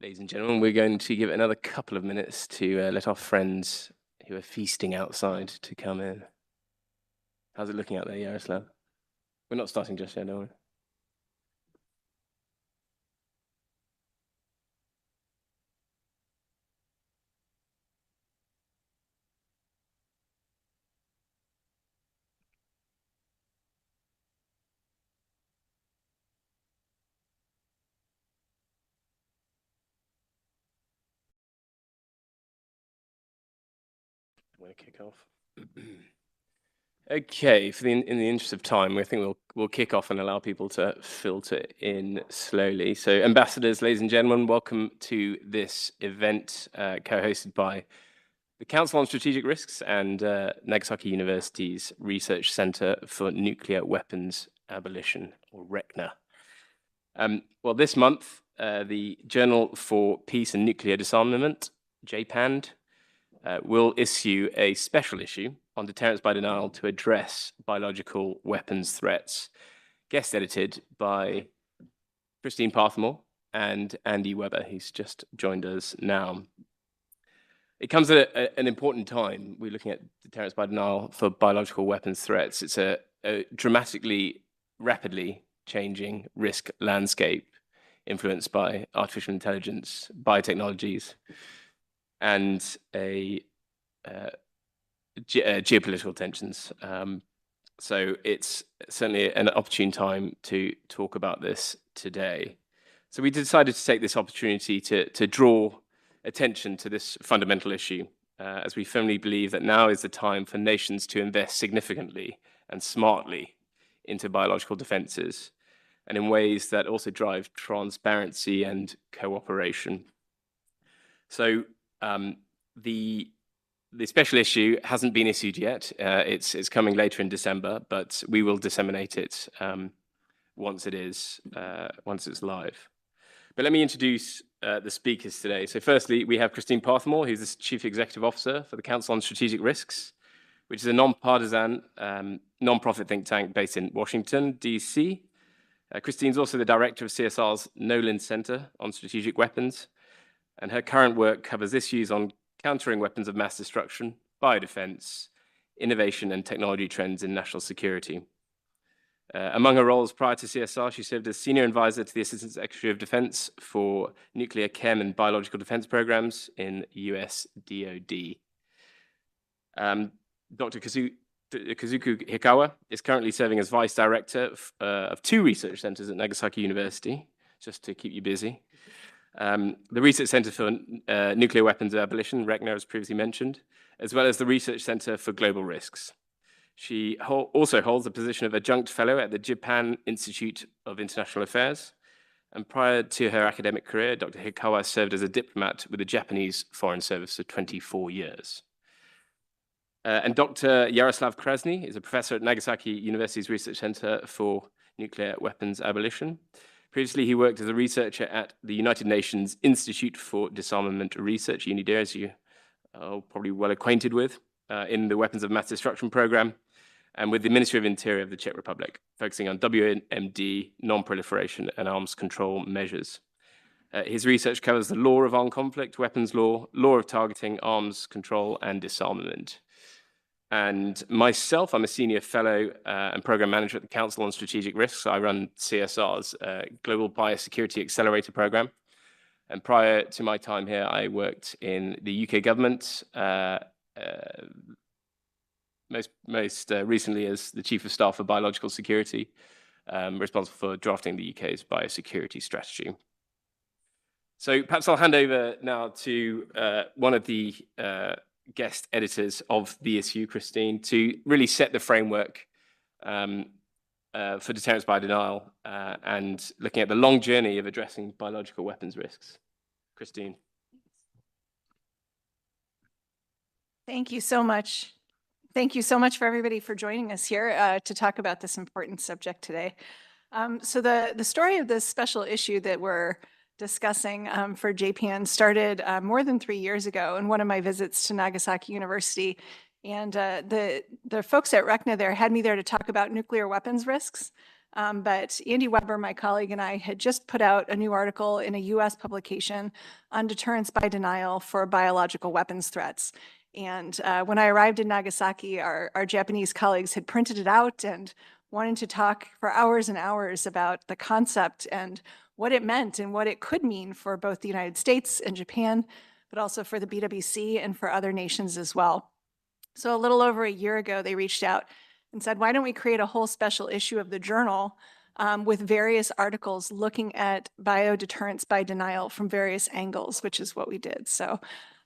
Ladies and gentlemen, we're going to give it another couple of minutes to let our friends who are feasting outside to come in. How's it looking out there, Yaroslav? We're not starting just yet, don't we? I'm going to kick off. Okay, in the interest of time, I think we'll kick off and allow people to filter in slowly. So, ambassadors, ladies and gentlemen, welcome to this event co-hosted by the Council on Strategic Risks and Nagasaki University's Research Center for Nuclear Weapons Abolition, or RECNA. Well, this month, the Journal for Peace and Nuclear Disarmament, JPAND, will issue a special issue on deterrence by denial to address biological weapons threats, guest edited by Christine Parthmore and Andy Weber, who's just joined us now. It comes at an important time. We're looking at deterrence by denial for biological weapons threats. It's a dramatically, rapidly changing risk landscape influenced by artificial intelligence, biotechnologies, and geopolitical tensions. So it's certainly an opportune time to talk about this today. So we decided to take this opportunity to draw attention to this fundamental issue, as we firmly believe that now is the time for nations to invest significantly and smartly into biological defenses, and in ways that also drive transparency and cooperation. So the special issue hasn't been issued yet. It's coming later in December, but we will disseminate it once it's live. But let me introduce the speakers today. So firstly, we have Christine Parthmore, who's the Chief Executive Officer for the Council on Strategic Risks, which is a non-partisan, non-profit think tank based in Washington, D.C. Christine's also the director of CSR's Nolan Center on Strategic Weapons, and her current work covers issues on countering weapons of mass destruction, biodefense, innovation, and technology trends in national security. Among her roles prior to CSR, she served as Senior Advisor to the Assistant Secretary of Defense for Nuclear, Chem, and Biological Defense Programs in US DoD. Dr. Kazuku Hikawa is currently serving as Vice Director of 2 research centers at Nagasaki University, just to keep you busy. The Research Center for Nuclear Weapons Abolition, RECNA, as previously mentioned, as well as the Research Center for Global Risks. She also holds the position of Adjunct Fellow at the Japan Institute of International Affairs. And prior to her academic career, Dr. Hikawa served as a diplomat with the Japanese Foreign Service for 24 years. And Dr. Yaroslav Krasny is a professor at Nagasaki University's Research Center for Nuclear Weapons Abolition. Previously, he worked as a researcher at the United Nations Institute for Disarmament Research, UNIDIR, as you are probably well acquainted with, in the Weapons of Mass Destruction program, and with the Ministry of Interior of the Czech Republic, focusing on WMD, non-proliferation, and arms control measures. His research covers the law of armed conflict, weapons law, law of targeting, arms control, and disarmament. And myself, I'm a senior fellow and program manager at the Council on Strategic Risks. I run CSR's Global Biosecurity Accelerator program. And prior to my time here, I worked in the UK government, most recently as the Chief of Staff for Biological Security, responsible for drafting the UK's biosecurity strategy. So perhaps I'll hand over now to one of the guest editors of the issue, Christine, to really set the framework for deterrence by denial and looking at the long journey of addressing biological weapons risks. Christine. Thank you so much. Thank you so much for everybody for joining us here to talk about this important subject today. So the story of this special issue that we're discussing for JPAN started more than 3 years ago in one of my visits to Nagasaki University. And the folks at RECNA there had me there to talk about nuclear weapons risks. But Andy Weber, my colleague, and I had just put out a new article in a US publication on deterrence by denial for biological weapons threats. And when I arrived in Nagasaki, our Japanese colleagues had printed it out and wanted to talk for hours and hours about the concept and what it meant and what it could mean for both the United States and Japan, but also for the BWC and for other nations as well. So a little over a year ago, they reached out and said, why don't we create a whole special issue of the journal with various articles looking at biodeterrence by denial from various angles, which is what we did. So,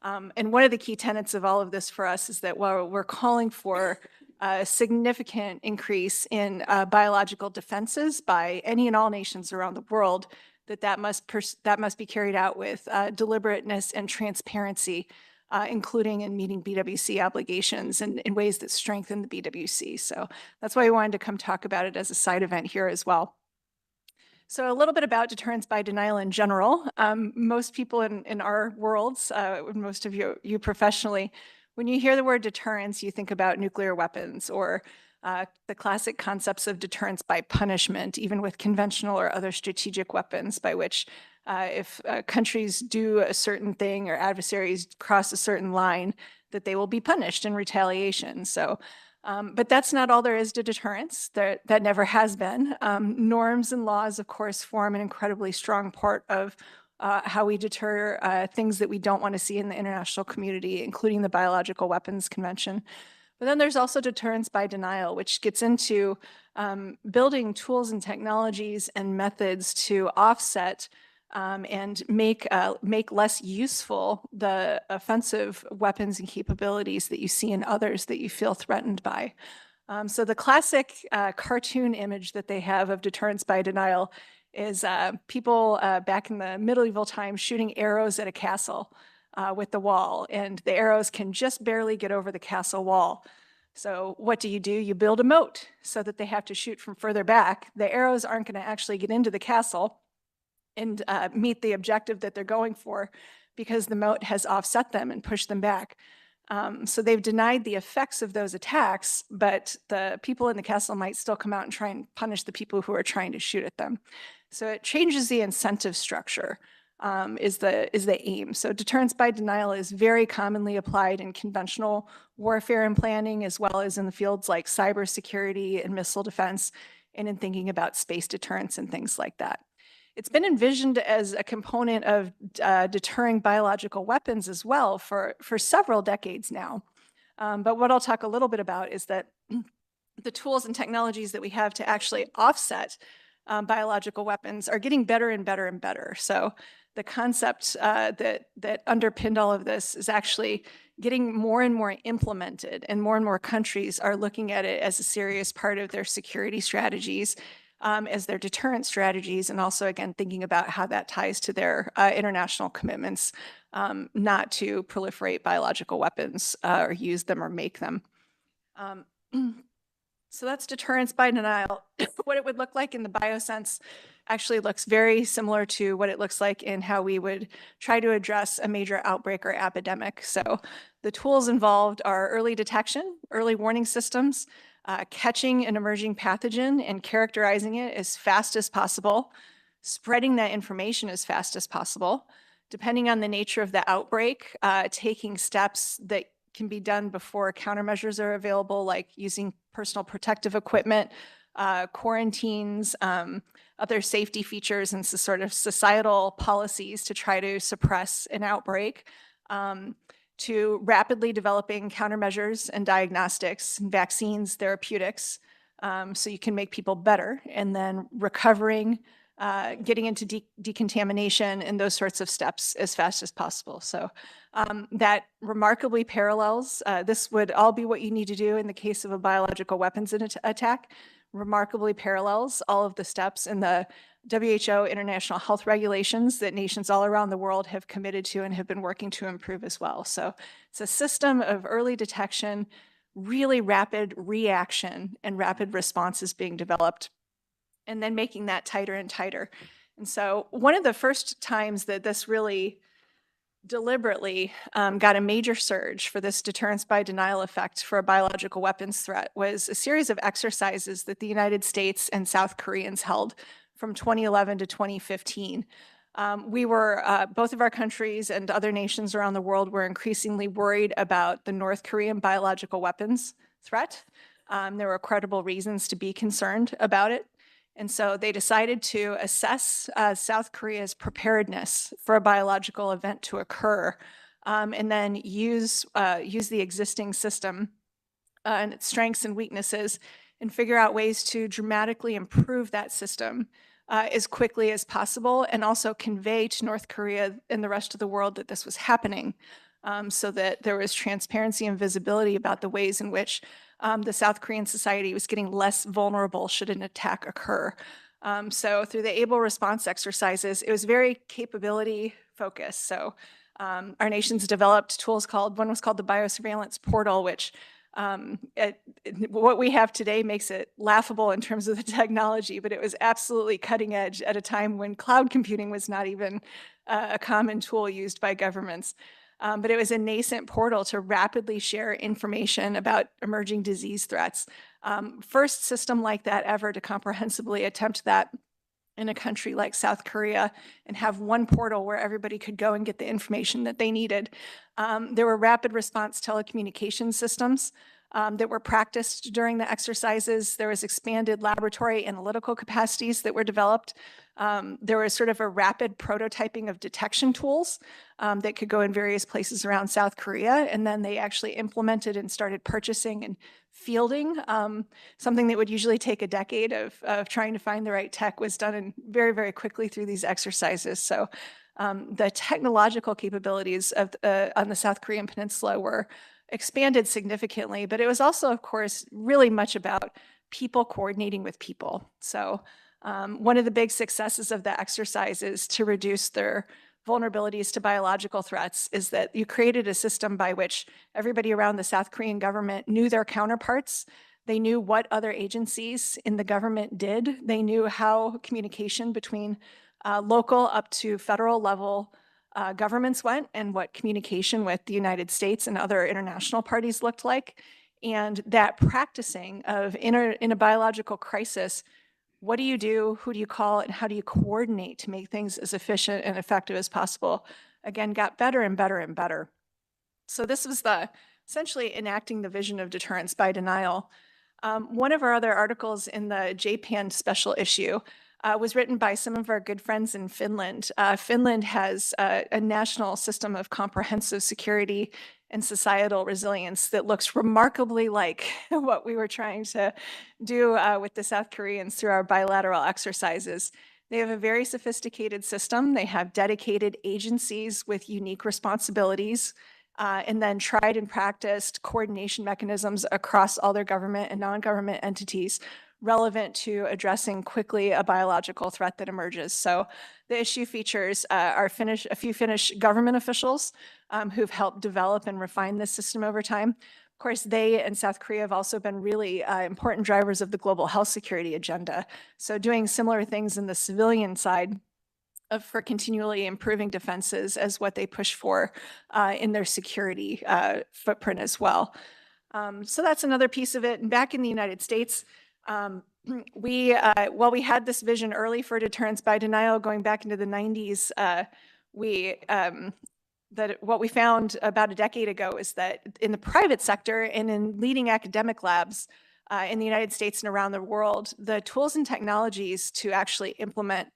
and one of the key tenets of all of this for us is that while we're calling for a significant increase in biological defenses by any and all nations around the world, that must be carried out with deliberateness and transparency, including in meeting BWC obligations and in ways that strengthen the BWC. So that's why we wanted to come talk about it as a side event here as well. So a little bit about deterrence by denial in general. Most people in our worlds, most of you professionally, when you hear the word deterrence, you think about nuclear weapons or the classic concepts of deterrence by punishment, even with conventional or other strategic weapons, by which if countries do a certain thing or adversaries cross a certain line, that they will be punished in retaliation. So, but that's not all there is to deterrence. That never has been. Norms and laws, of course, form an incredibly strong part of how we deter things that we don't want to see in the international community, including the Biological Weapons Convention. But then there's also deterrence by denial, which gets into building tools and technologies and methods to offset and make less useful the offensive weapons and capabilities that you see in others that you feel threatened by. So the classic cartoon image that they have of deterrence by denial is people back in the medieval times shooting arrows at a castle with the wall, and the arrows can just barely get over the castle wall. So what do? You build a moat so that they have to shoot from further back. The arrows aren't going to actually get into the castle and meet the objective that they're going for because the moat has offset them and pushed them back. So they've denied the effects of those attacks, but the people in the castle might still come out and try and punish the people who are trying to shoot at them. So it changes the incentive structure. Is the aim. So deterrence by denial is very commonly applied in conventional warfare and planning, as well as in the fields like cybersecurity and missile defense, and in thinking about space deterrence and things like that. It's been envisioned as a component of deterring biological weapons as well for several decades now. But what I'll talk a little bit about is that the tools and technologies that we have to actually offset biological weapons are getting better and better and better. So the concept that underpinned all of this is actually getting more and more implemented, and more countries are looking at it as a serious part of their security strategies, as their deterrent strategies, and also, again, thinking about how that ties to their international commitments not to proliferate biological weapons or use them or make them. So that's deterrence by denial. What it would look like in the biosense actually looks very similar to what it looks like in how we would try to address a major outbreak or epidemic. So the tools involved are early detection, early warning systems, catching an emerging pathogen and characterizing it as fast as possible, spreading that information as fast as possible, depending on the nature of the outbreak, taking steps that can be done before countermeasures are available, like using personal protective equipment, quarantines, other safety features, and sort of societal policies to try to suppress an outbreak, to rapidly developing countermeasures and diagnostics, and vaccines, therapeutics, so you can make people better, and then recovering, getting into decontamination and those sorts of steps as fast as possible. So that remarkably parallels, this would all be what you need to do in the case of a biological weapons attack, remarkably parallels all of the steps in the WHO international health regulations that nations all around the world have committed to and have been working to improve as well. So it's a system of early detection, really rapid reaction, and rapid responses being developed, and then making that tighter and tighter. And so one of the first times that this really deliberately got a major surge for this deterrence by denial effect for a biological weapons threat was a series of exercises that the United States and South Koreans held from 2011 to 2015. Both of our countries and other nations around the world were increasingly worried about the North Korean biological weapons threat. There were credible reasons to be concerned about it. And so they decided to assess South Korea's preparedness for a biological event to occur, and then use the existing system and its strengths and weaknesses and figure out ways to dramatically improve that system as quickly as possible, and also convey to North Korea and the rest of the world that this was happening, so that there was transparency and visibility about the ways in which the South Korean society was getting less vulnerable should an attack occur. So through the able response exercises, it was very capability focused. So our nations developed tools one was called the biosurveillance portal, which what we have today makes it laughable in terms of the technology, but it was absolutely cutting edge at a time when cloud computing was not even a common tool used by governments. But it was a nascent portal to rapidly share information about emerging disease threats. First system like that ever to comprehensively attempt that in a country like South Korea and have one portal where everybody could go and get the information that they needed. There were rapid response telecommunication systems that were practiced during the exercises. There was expanded laboratory analytical capacities that were developed. There was sort of a rapid prototyping of detection tools that could go in various places around South Korea. And then they actually implemented and started purchasing and fielding. Something that would usually take a decade of trying to find the right tech was done very, very quickly through these exercises. So the technological capabilities on the South Korean peninsula were expanded significantly, but it was also, of course, really much about people coordinating with people. So one of the big successes of the exercises to reduce their vulnerabilities to biological threats is that you created a system by which everybody around the South Korean government knew their counterparts. They knew what other agencies in the government did. They knew how communication between local up to federal level governments went, and what communication with the United States and other international parties looked like. And that practicing of in a biological crisis, what do you do, who do you call, and how do you coordinate to make things as efficient and effective as possible, again, got better and better and better. So this was essentially enacting the vision of deterrence by denial. One of our other articles in the JPAN special issue was written by some of our good friends in Finland. Finland has a national system of comprehensive security and societal resilience that looks remarkably like what we were trying to do with the South Koreans through our bilateral exercises. They have a very sophisticated system. They have dedicated agencies with unique responsibilities, and then tried and practiced coordination mechanisms across all their government and non-government entities relevant to addressing quickly a biological threat that emerges. So the issue features a few Finnish government officials who've helped develop and refine this system over time. Of course, they and South Korea have also been really important drivers of the global health security agenda. So doing similar things in the civilian side for continually improving defenses as what they push for in their security footprint as well. So that's another piece of it. And back in the United States, while we had this vision early for deterrence by denial going back into the 90s, what we found about a decade ago is that in the private sector and in leading academic labs in the United States and around the world, the tools and technologies to actually implement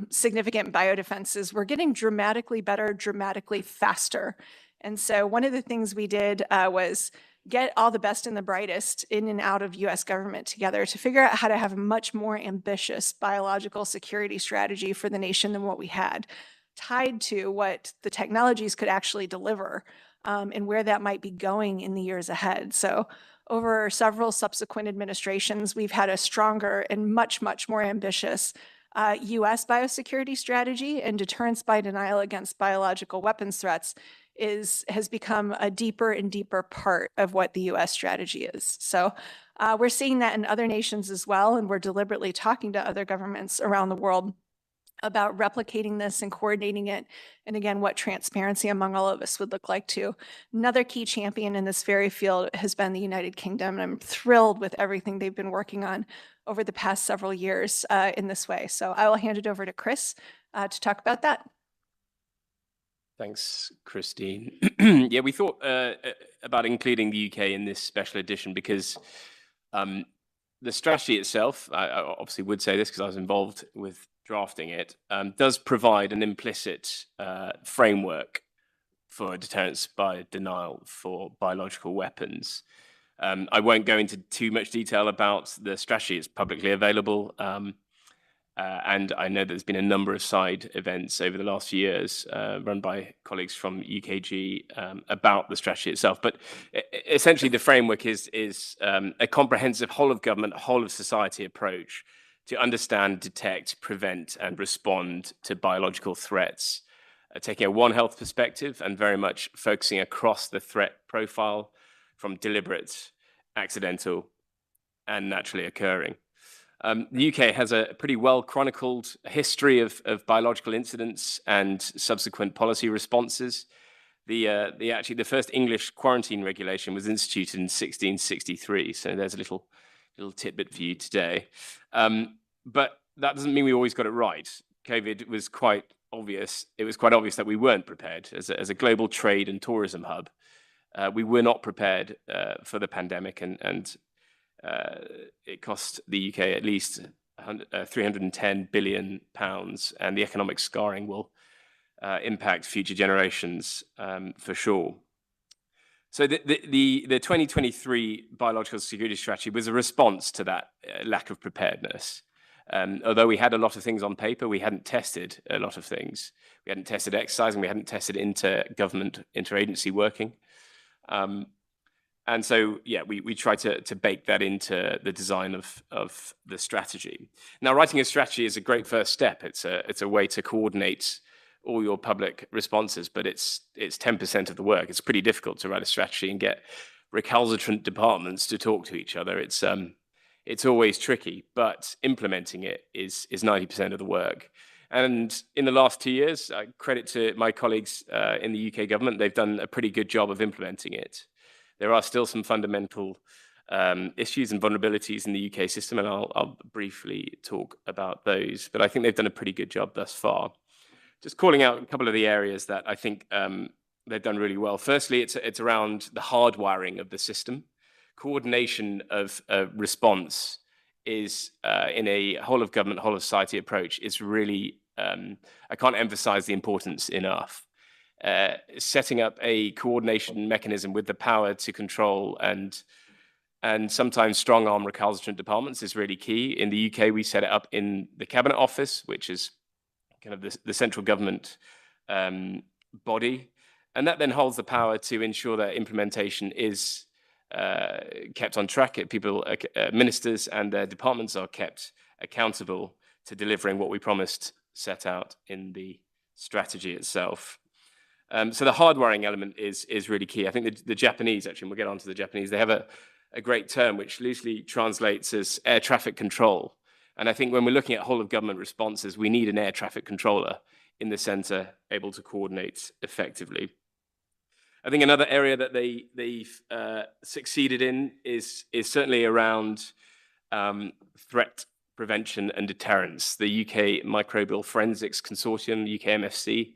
significant biodefenses were getting dramatically better, dramatically faster. And so one of the things we did was get all the best and the brightest in and out of US government together to figure out how to have a much more ambitious biological security strategy for the nation than what we had, tied to what the technologies could actually deliver and where that might be going in the years ahead. So over several subsequent administrations, we've had a stronger and much, much more ambitious US biosecurity strategy, and deterrence by denial against biological weapons threats has become a deeper and deeper part of what the US strategy is. So we're seeing that in other nations as well, and we're deliberately talking to other governments around the world about replicating this and coordinating it, and again, what transparency among all of us would look like too. Another key champion in this very field has been the United Kingdom, and I'm thrilled with everything they've been working on over the past several years in this way. So I will hand it over to Chris to talk about that. Thanks, Christine. Yeah, we thought about including the UK in this special edition because the strategy itself, I obviously would say this because I was involved with drafting it, does provide an implicit framework for deterrence by denial for biological weapons. I won't go into too much detail about the strategy. It's publicly available. And I know there's been a number of side events over the last few years run by colleagues from UKG about the strategy itself. But essentially, the framework is a comprehensive whole of government, whole of society approach to understand, detect, prevent, and respond to biological threats, taking a One Health perspective and very much focusing across the threat profile from deliberate, accidental, and naturally occurring. The UK has a pretty well chronicled history of biological incidents and subsequent policy responses. Actually the first English quarantine regulation was instituted in 1663. So there's a little tidbit for you today. But that doesn't mean we always got it right. COVID was quite obvious. It was quite obvious that we weren't prepared as a global trade and tourism hub. We were not prepared for the pandemic, and it cost the UK at least £310 billion, and the economic scarring will impact future generations for sure. So the 2023 biological security strategy was a response to that lack of preparedness. Although we had a lot of things on paper, we hadn't tested a lot of things. We hadn't tested exercise, and we hadn't tested inter-government, interagency working. And so, yeah, we try to bake that into the design of the strategy. Now, writing a strategy is a great first step. It's a way to coordinate all your public responses, but it's 10% of the work. It's pretty difficult to write a strategy and get recalcitrant departments to talk to each other. It's always tricky, but implementing it is 90% of the work. And in the last 2 years, credit to my colleagues in the UK government, they've done a pretty good job of implementing it. There are still some fundamental issues and vulnerabilities in the UK system, and I'll briefly talk about those. But I think they've done a pretty good job thus far. Just calling out a couple of the areas that I think they've done really well. Firstly, it's around the hardwiring of the system. Coordination of response is in a whole of government, whole of society approach is really, I can't emphasize the importance enough. Setting up a coordination mechanism with the power to control and sometimes strong arm recalcitrant departments is really key. In the UK, we set it up in the Cabinet Office, which is kind of the central government body. And that then holds the power to ensure that implementation is kept on track. Ministers and their departments are kept accountable to delivering what we promised set out in the strategy itself. So the hardwiring element is really key. I think the Japanese, actually, and we'll get on to the Japanese, they have a great term which loosely translates as air traffic control. And I think when we're looking at whole of government responses, we need an air traffic controller in the center able to coordinate effectively. I think another area that they've succeeded in is certainly around threat prevention and deterrence. The UK Microbial Forensics Consortium, UKMFC,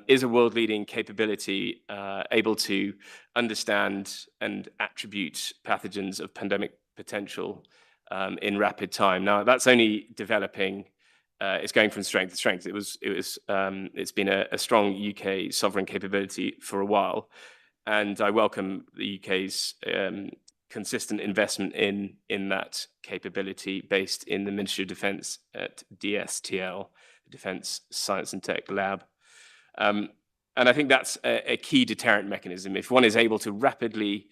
is a world-leading capability able to understand and attribute pathogens of pandemic potential in rapid time. Now, that's only developing. It's going from strength to strength. It's been a strong UK sovereign capability for a while, and I welcome the UK's consistent investment in that capability based in the Ministry of Defence at DSTL, the Defence Science and Tech Lab. And I think that's a key deterrent mechanism. If one is able to rapidly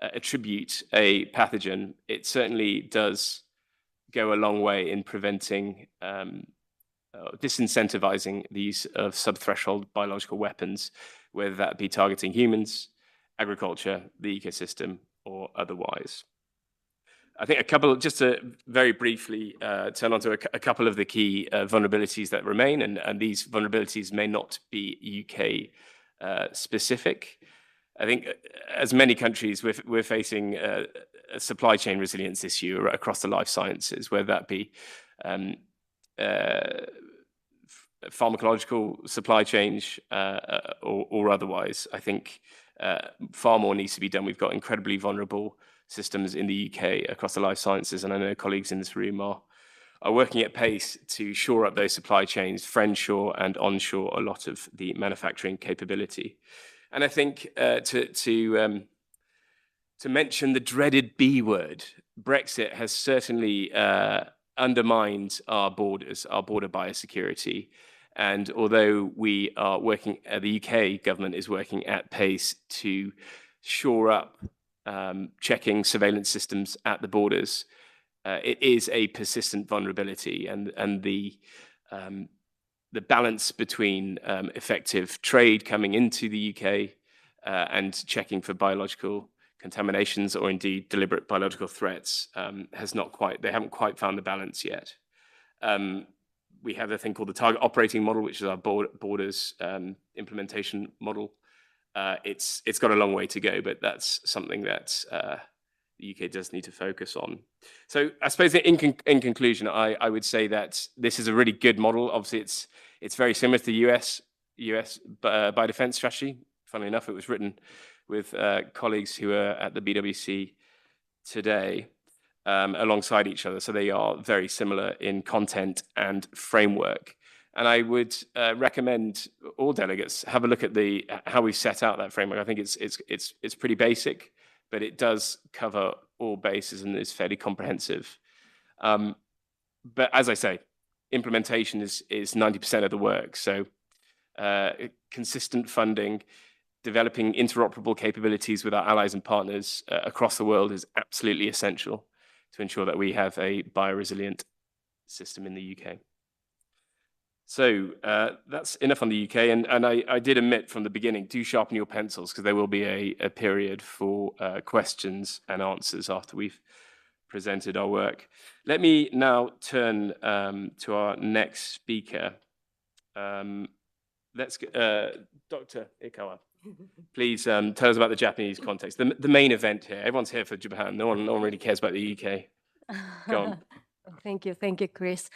attribute a pathogen, it certainly does go a long way in preventing, disincentivizing the use of subthreshold biological weapons, whether that be targeting humans, agriculture, the ecosystem, or otherwise. I think just to very briefly turn on to a couple of the key vulnerabilities that remain, and these vulnerabilities may not be UK specific. I think as many countries, we're facing a supply chain resilience issue across the life sciences, whether that be pharmacological supply chains or otherwise. I think far more needs to be done. We've got incredibly vulnerable systems in the UK across the life sciences, and I know colleagues in this room are working at pace to shore up those supply chains, friendshore and onshore a lot of the manufacturing capability. And I think to mention the dreaded B word, Brexit has certainly undermined our borders, our border biosecurity. And although we are working, the UK government is working at pace to shore up checking surveillance systems at the borders, it is a persistent vulnerability, and the balance between effective trade coming into the UK and checking for biological contaminations or indeed deliberate biological threats they haven't quite found the balance yet. We have a thing called the target operating model, which is our borders implementation model. It's got a long way to go, but that's something that the UK does need to focus on. So I suppose in conclusion, I would say that this is a really good model. Obviously, it's very similar to the US biodefense strategy. Funnily enough, it was written with colleagues who are at the BWC today alongside each other. So they are very similar in content and framework. And I would recommend all delegates have a look at how we set out that framework. I think it's pretty basic, but it does cover all bases and is fairly comprehensive. But as I say, implementation is 90% of the work. So consistent funding, developing interoperable capabilities with our allies and partners across the world is absolutely essential to ensure that we have a bioresilient system in the UK. So that's enough on the UK. And I did admit from the beginning, do sharpen your pencils, because there will be a period for questions and answers after we've presented our work. Let me now turn to our next speaker. Let's get Dr. Ikawa. Please tell us about the Japanese context, the main event here. Everyone's here for Japan. No one really cares about the UK. Go on. Thank you, Chris.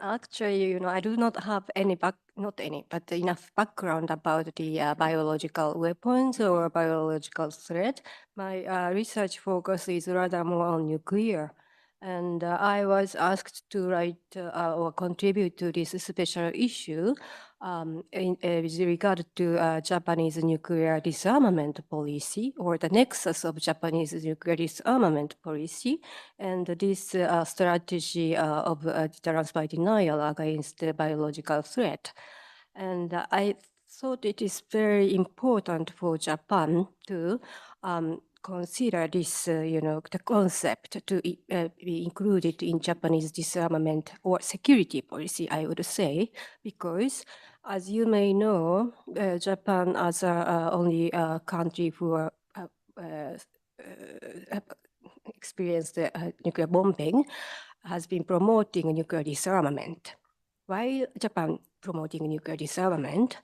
Actually, I do not have but enough background about the biological weapons or biological threat. My research focus is rather more on nuclear. And I was asked to write or contribute to this special issue with regard to Japanese nuclear disarmament policy, or the nexus of Japanese nuclear disarmament policy, and this strategy of deterrence by denial against the biological threat. And I thought it is very important for Japan to consider this, the concept to be included in Japanese disarmament or security policy, I would say, because as you may know, Japan as only country who experienced nuclear bombing has been promoting nuclear disarmament. While Japan promoting nuclear disarmament,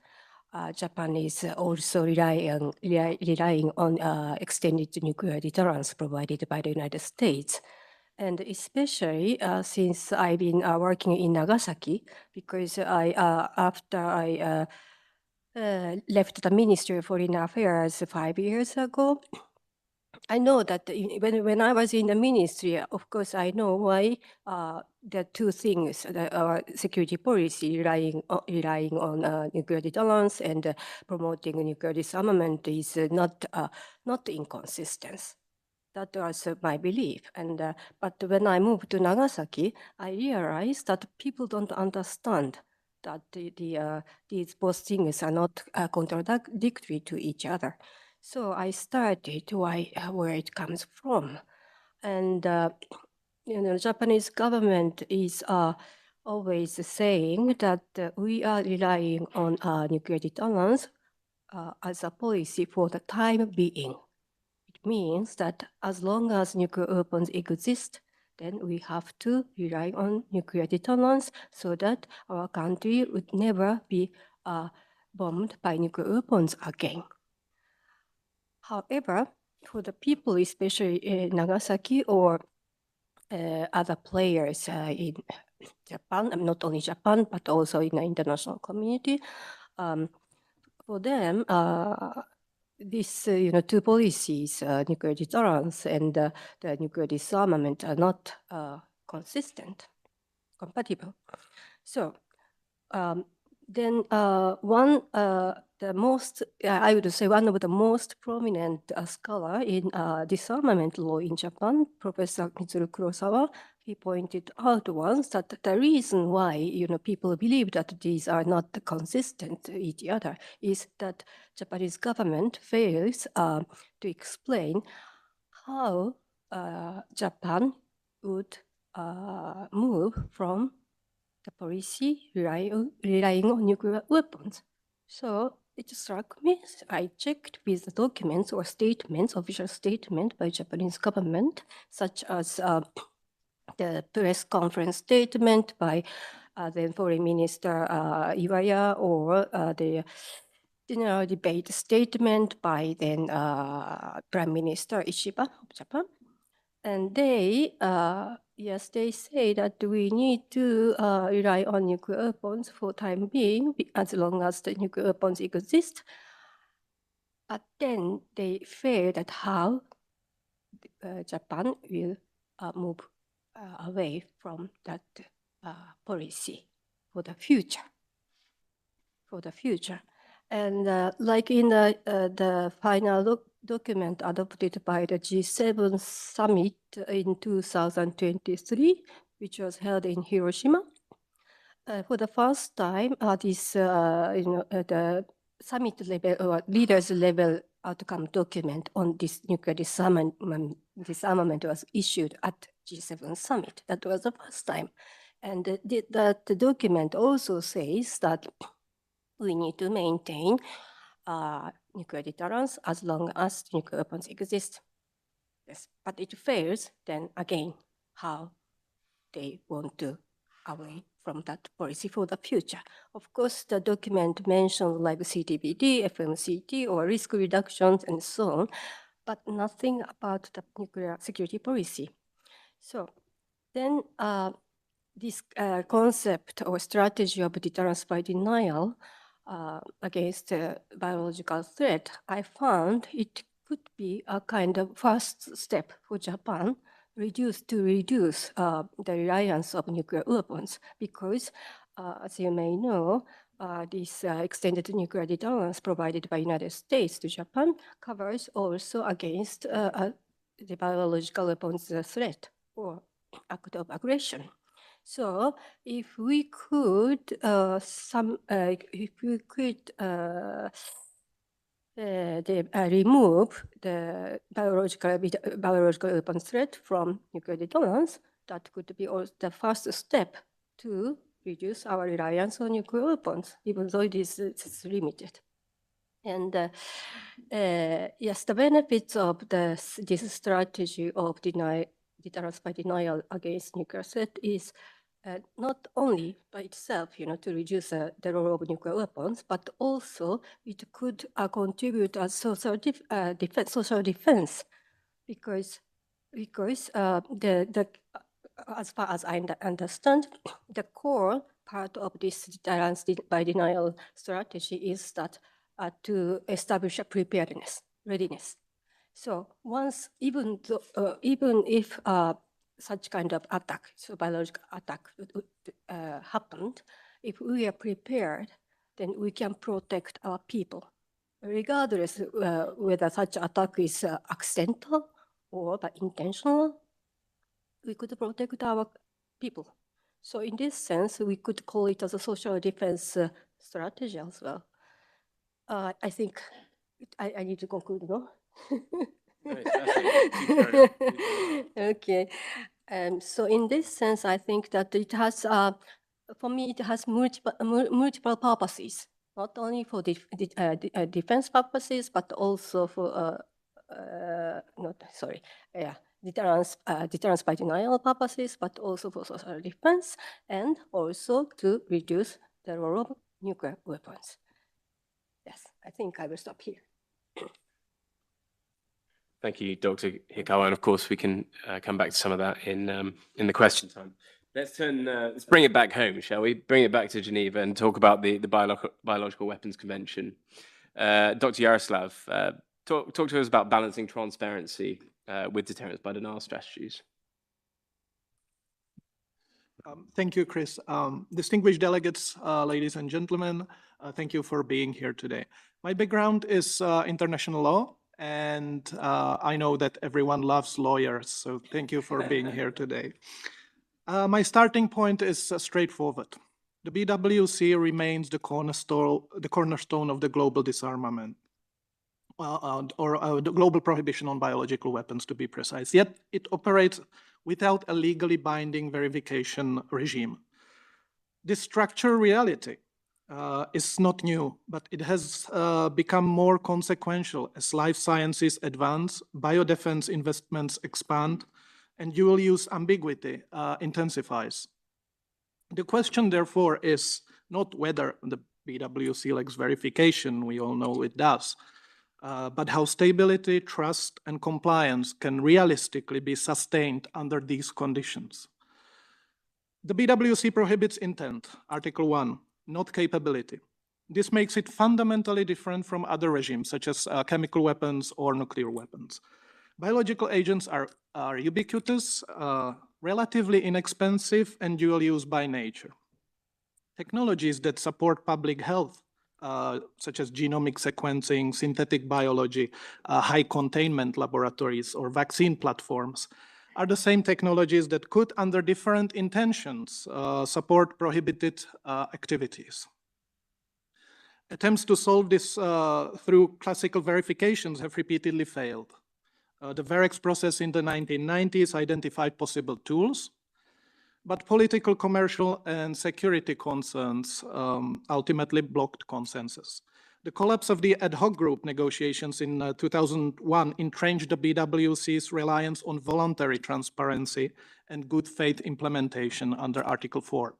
Japan is also relying on extended nuclear deterrence provided by the United States. And especially since I've been working in Nagasaki, because after I left the Ministry of Foreign Affairs 5 years ago, I know that when I was in the ministry, of course, I know why the two things, our security policy relying on nuclear deterrence and promoting nuclear disarmament is not inconsistent. That was my belief. And but when I moved to Nagasaki, I realized that people don't understand that these both things are not contradictory to each other. So I started where it comes from. And, Japanese government is always saying that we are relying on nuclear deterrence as a policy for the time being. It means that as long as nuclear weapons exist, then we have to rely on nuclear deterrence so that our country would never be bombed by nuclear weapons again. However, for the people, especially in Nagasaki or other players in Japan, not only Japan, but also in the international community, for them, these two policies, nuclear deterrence and the nuclear disarmament, are not compatible. So then the most, I would say one of the most prominent scholar in disarmament law in Japan, Professor Mitsuru Kurosawa, he pointed out once that the reason why people believe that these are not consistent to each other is that Japanese government fails to explain how Japan would move from the policy relying on nuclear weapons. So it struck me, I checked with the documents or statements, official statement by Japanese government, such as the press conference statement by then Foreign Minister Iwaya, or the general debate statement by then Prime Minister Ishiba of Japan. And they, yes, they say that we need to rely on nuclear weapons for time being, as long as the nuclear weapons exist. But then they fear that how Japan will move away from that policy for the future. And like in the final document adopted by the G7 summit in 2023, which was held in Hiroshima, for the first time, the summit level or leaders level outcome document on this nuclear disarmament was issued at G7 summit. That was the first time. And the document also says that we need to maintain nuclear deterrence as long as nuclear weapons exist. Yes, but it fails, then again, how they want to away from that policy for the future. Of course, the document mentions like CTBT, FMCT, or risk reductions and so on, but nothing about the nuclear security policy. So then this concept or strategy of deterrence by denial against biological threat, I found it could be a kind of first step for Japan to reduce the reliance of nuclear weapons, because as you may know, this extended nuclear deterrence provided by United States to Japan covers also against the biological weapons threat or act of aggression. So if we could remove the biological weapon threat from nuclear deterrence, that could be the first step to reduce our reliance on nuclear weapons, even though it is limited. And yes, the benefits of this strategy of deterrence by denial against nuclear threat is not only by itself, to reduce the role of nuclear weapons, but also it could contribute as social defense, because as far as I understand, the core part of this deterrence by denial strategy is that to establish a preparedness, readiness. So once, even if such kind of attack, so biological attack happened, if we are prepared, then we can protect our people, regardless whether such attack is accidental or intentional. We could protect our people. So in this sense, we could call it as a social defense strategy as well. I think I need to conclude, no? Okay. So in this sense, I think that it has, for me, it has multiple purposes, not only for defense purposes, but also for deterrence by denial purposes, but also for social defense, and also to reduce the role of nuclear weapons. Yes, I think I will stop here. Thank you, Dr. Hikawa, and of course we can come back to some of that in the question time. Let's bring it back home, shall we? Bring it back to Geneva and talk about the Biological Weapons Convention. Dr. Yaroslav, talk to us about balancing transparency with deterrence by denial strategies. Thank you, Chris. Distinguished delegates, ladies and gentlemen, thank you for being here today. My background is international law, and I know that everyone loves lawyers, so thank you for being here today. My starting point is straightforward. The BWC remains the cornerstone of the global disarmament, or the global prohibition on biological weapons, to be precise. Yet it operates without a legally binding verification regime. This structural reality is not new, but it has become more consequential as life sciences advance, biodefense investments expand, and dual-use ambiguity intensifies. The question, therefore, is not whether the BWC lacks verification, we all know it does, but how stability, trust, and compliance can realistically be sustained under these conditions. The BWC prohibits intent, Article 1, not capability. This makes it fundamentally different from other regimes, such as chemical weapons or nuclear weapons. Biological agents are ubiquitous, relatively inexpensive, and dual use by nature. Technologies that support public health, such as genomic sequencing, synthetic biology, high containment laboratories, or vaccine platforms, are the same technologies that could, under different intentions, support prohibited activities. Attempts to solve this through classical verifications have repeatedly failed. The VEREX process in the 1990s identified possible tools, but political, commercial, and security concerns ultimately blocked consensus. The collapse of the ad hoc group negotiations in 2001 entrenched the BWC's reliance on voluntary transparency and good faith implementation under Article 4.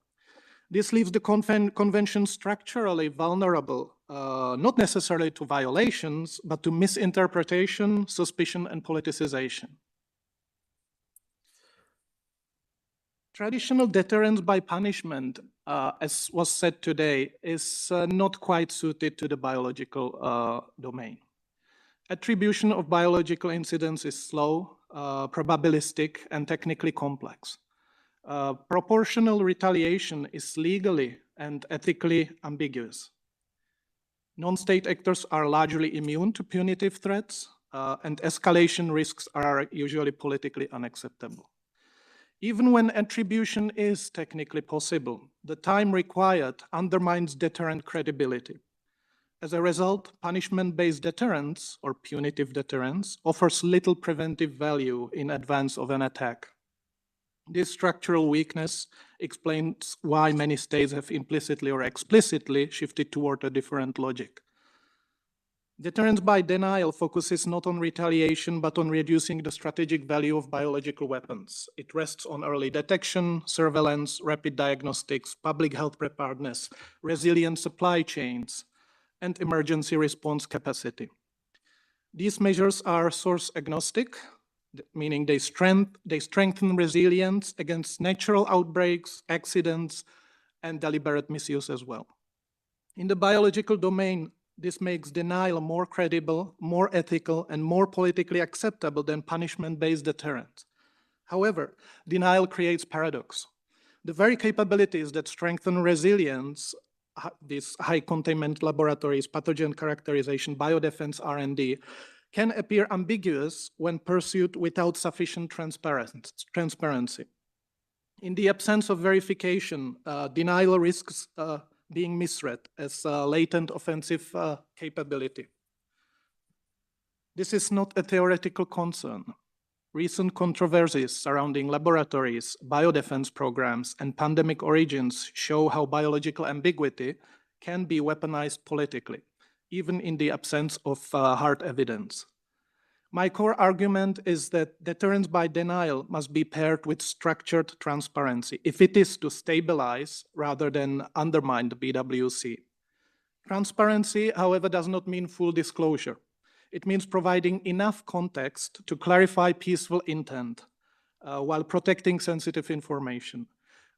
This leaves the convention structurally vulnerable, not necessarily to violations, but to misinterpretation, suspicion, and politicization. Traditional deterrence by punishment, as was said today, is not quite suited to the biological domain. Attribution of biological incidents is slow, probabilistic, and technically complex. Proportional retaliation is legally and ethically ambiguous. Non-state actors are largely immune to punitive threats, and escalation risks are usually politically unacceptable. Even when attribution is technically possible, the time required undermines deterrent credibility. As a result, punishment-based deterrence, or punitive deterrence, offers little preventive value in advance of an attack. This structural weakness explains why many states have implicitly or explicitly shifted toward a different logic. Deterrence by denial focuses not on retaliation, but on reducing the strategic value of biological weapons. It rests on early detection, surveillance, rapid diagnostics, public health preparedness, resilient supply chains, and emergency response capacity. These measures are source agnostic, meaning they strengthen resilience against natural outbreaks, accidents, and deliberate misuse as well. In the biological domain, this makes denial more credible, more ethical, and more politically acceptable than punishment-based deterrence. However, denial creates paradox. The very capabilities that strengthen resilience, these high containment laboratories, pathogen characterization, biodefense R&D, can appear ambiguous when pursued without sufficient transparency. In the absence of verification, denial risks being misread as latent offensive capability. This is not a theoretical concern. Recent controversies surrounding laboratories, biodefense programs, and pandemic origins show how biological ambiguity can be weaponized politically, even in the absence of hard evidence. My core argument is that deterrence by denial must be paired with structured transparency if it is to stabilize rather than undermine the BWC. Transparency, however, does not mean full disclosure. It means providing enough context to clarify peaceful intent while protecting sensitive information.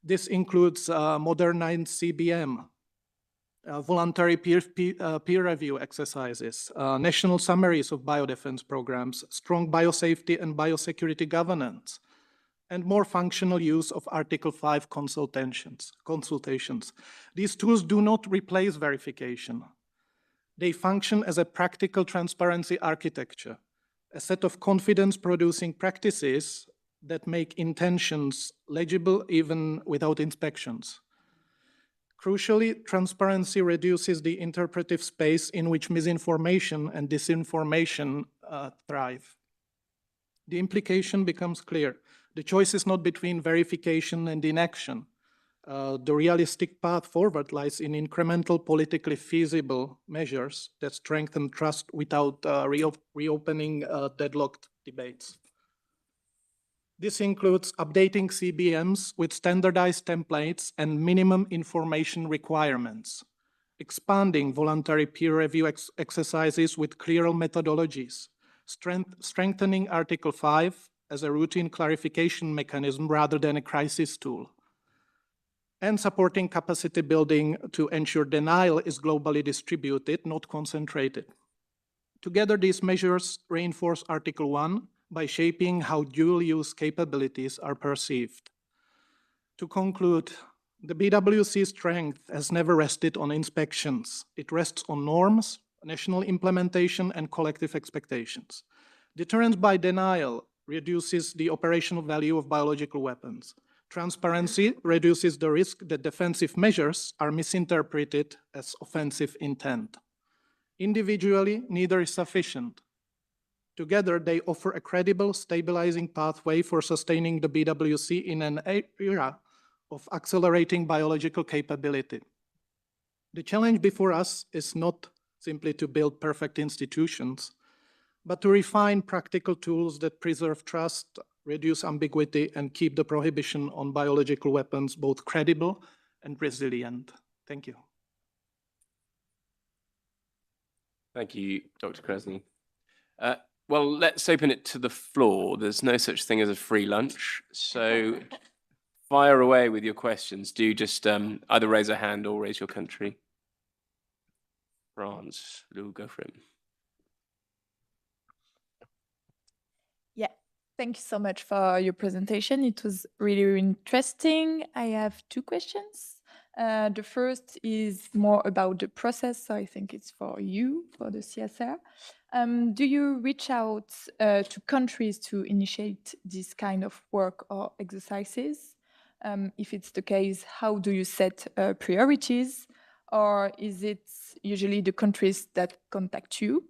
This includes modernized CBM, voluntary peer review exercises, national summaries of biodefense programs, strong biosafety and biosecurity governance, and more functional use of Article 5 consultations. These tools do not replace verification. They function as a practical transparency architecture, a set of confidence-producing practices that make intentions legible even without inspections. Crucially, transparency reduces the interpretive space in which misinformation and disinformation thrive. The implication becomes clear. The choice is not between verification and inaction. The realistic path forward lies in incremental, politically feasible measures that strengthen trust without reopening deadlocked debates. This includes updating CBMs with standardized templates and minimum information requirements, expanding voluntary peer review exercises with clearer methodologies, strengthening Article 5 as a routine clarification mechanism rather than a crisis tool, and supporting capacity building to ensure denial is globally distributed, not concentrated. Together, these measures reinforce Article 1 by shaping how dual-use capabilities are perceived. To conclude, the BWC's strength has never rested on inspections. It rests on norms, national implementation, and collective expectations. Deterrence by denial reduces the operational value of biological weapons. Transparency reduces the risk that defensive measures are misinterpreted as offensive intent. Individually, neither is sufficient. Together, they offer a credible, stabilizing pathway for sustaining the BWC in an era of accelerating biological capability. The challenge before us is not simply to build perfect institutions, but to refine practical tools that preserve trust, reduce ambiguity, and keep the prohibition on biological weapons both credible and resilient. Thank you. Thank you, Dr. Krasny. Well, let's open it to the floor. There's no such thing as a free lunch, so fire away with your questions. Do just either raise a hand or raise your country. France, Lou, go for it. Yeah, thank you so much for your presentation. It was really interesting. I have two questions. The first is more about the process, so I think it's for you, for the CSR. Do you reach out to countries to initiate this kind of work or exercises? If it's the case, how do you set priorities? Or is it usually the countries that contact you?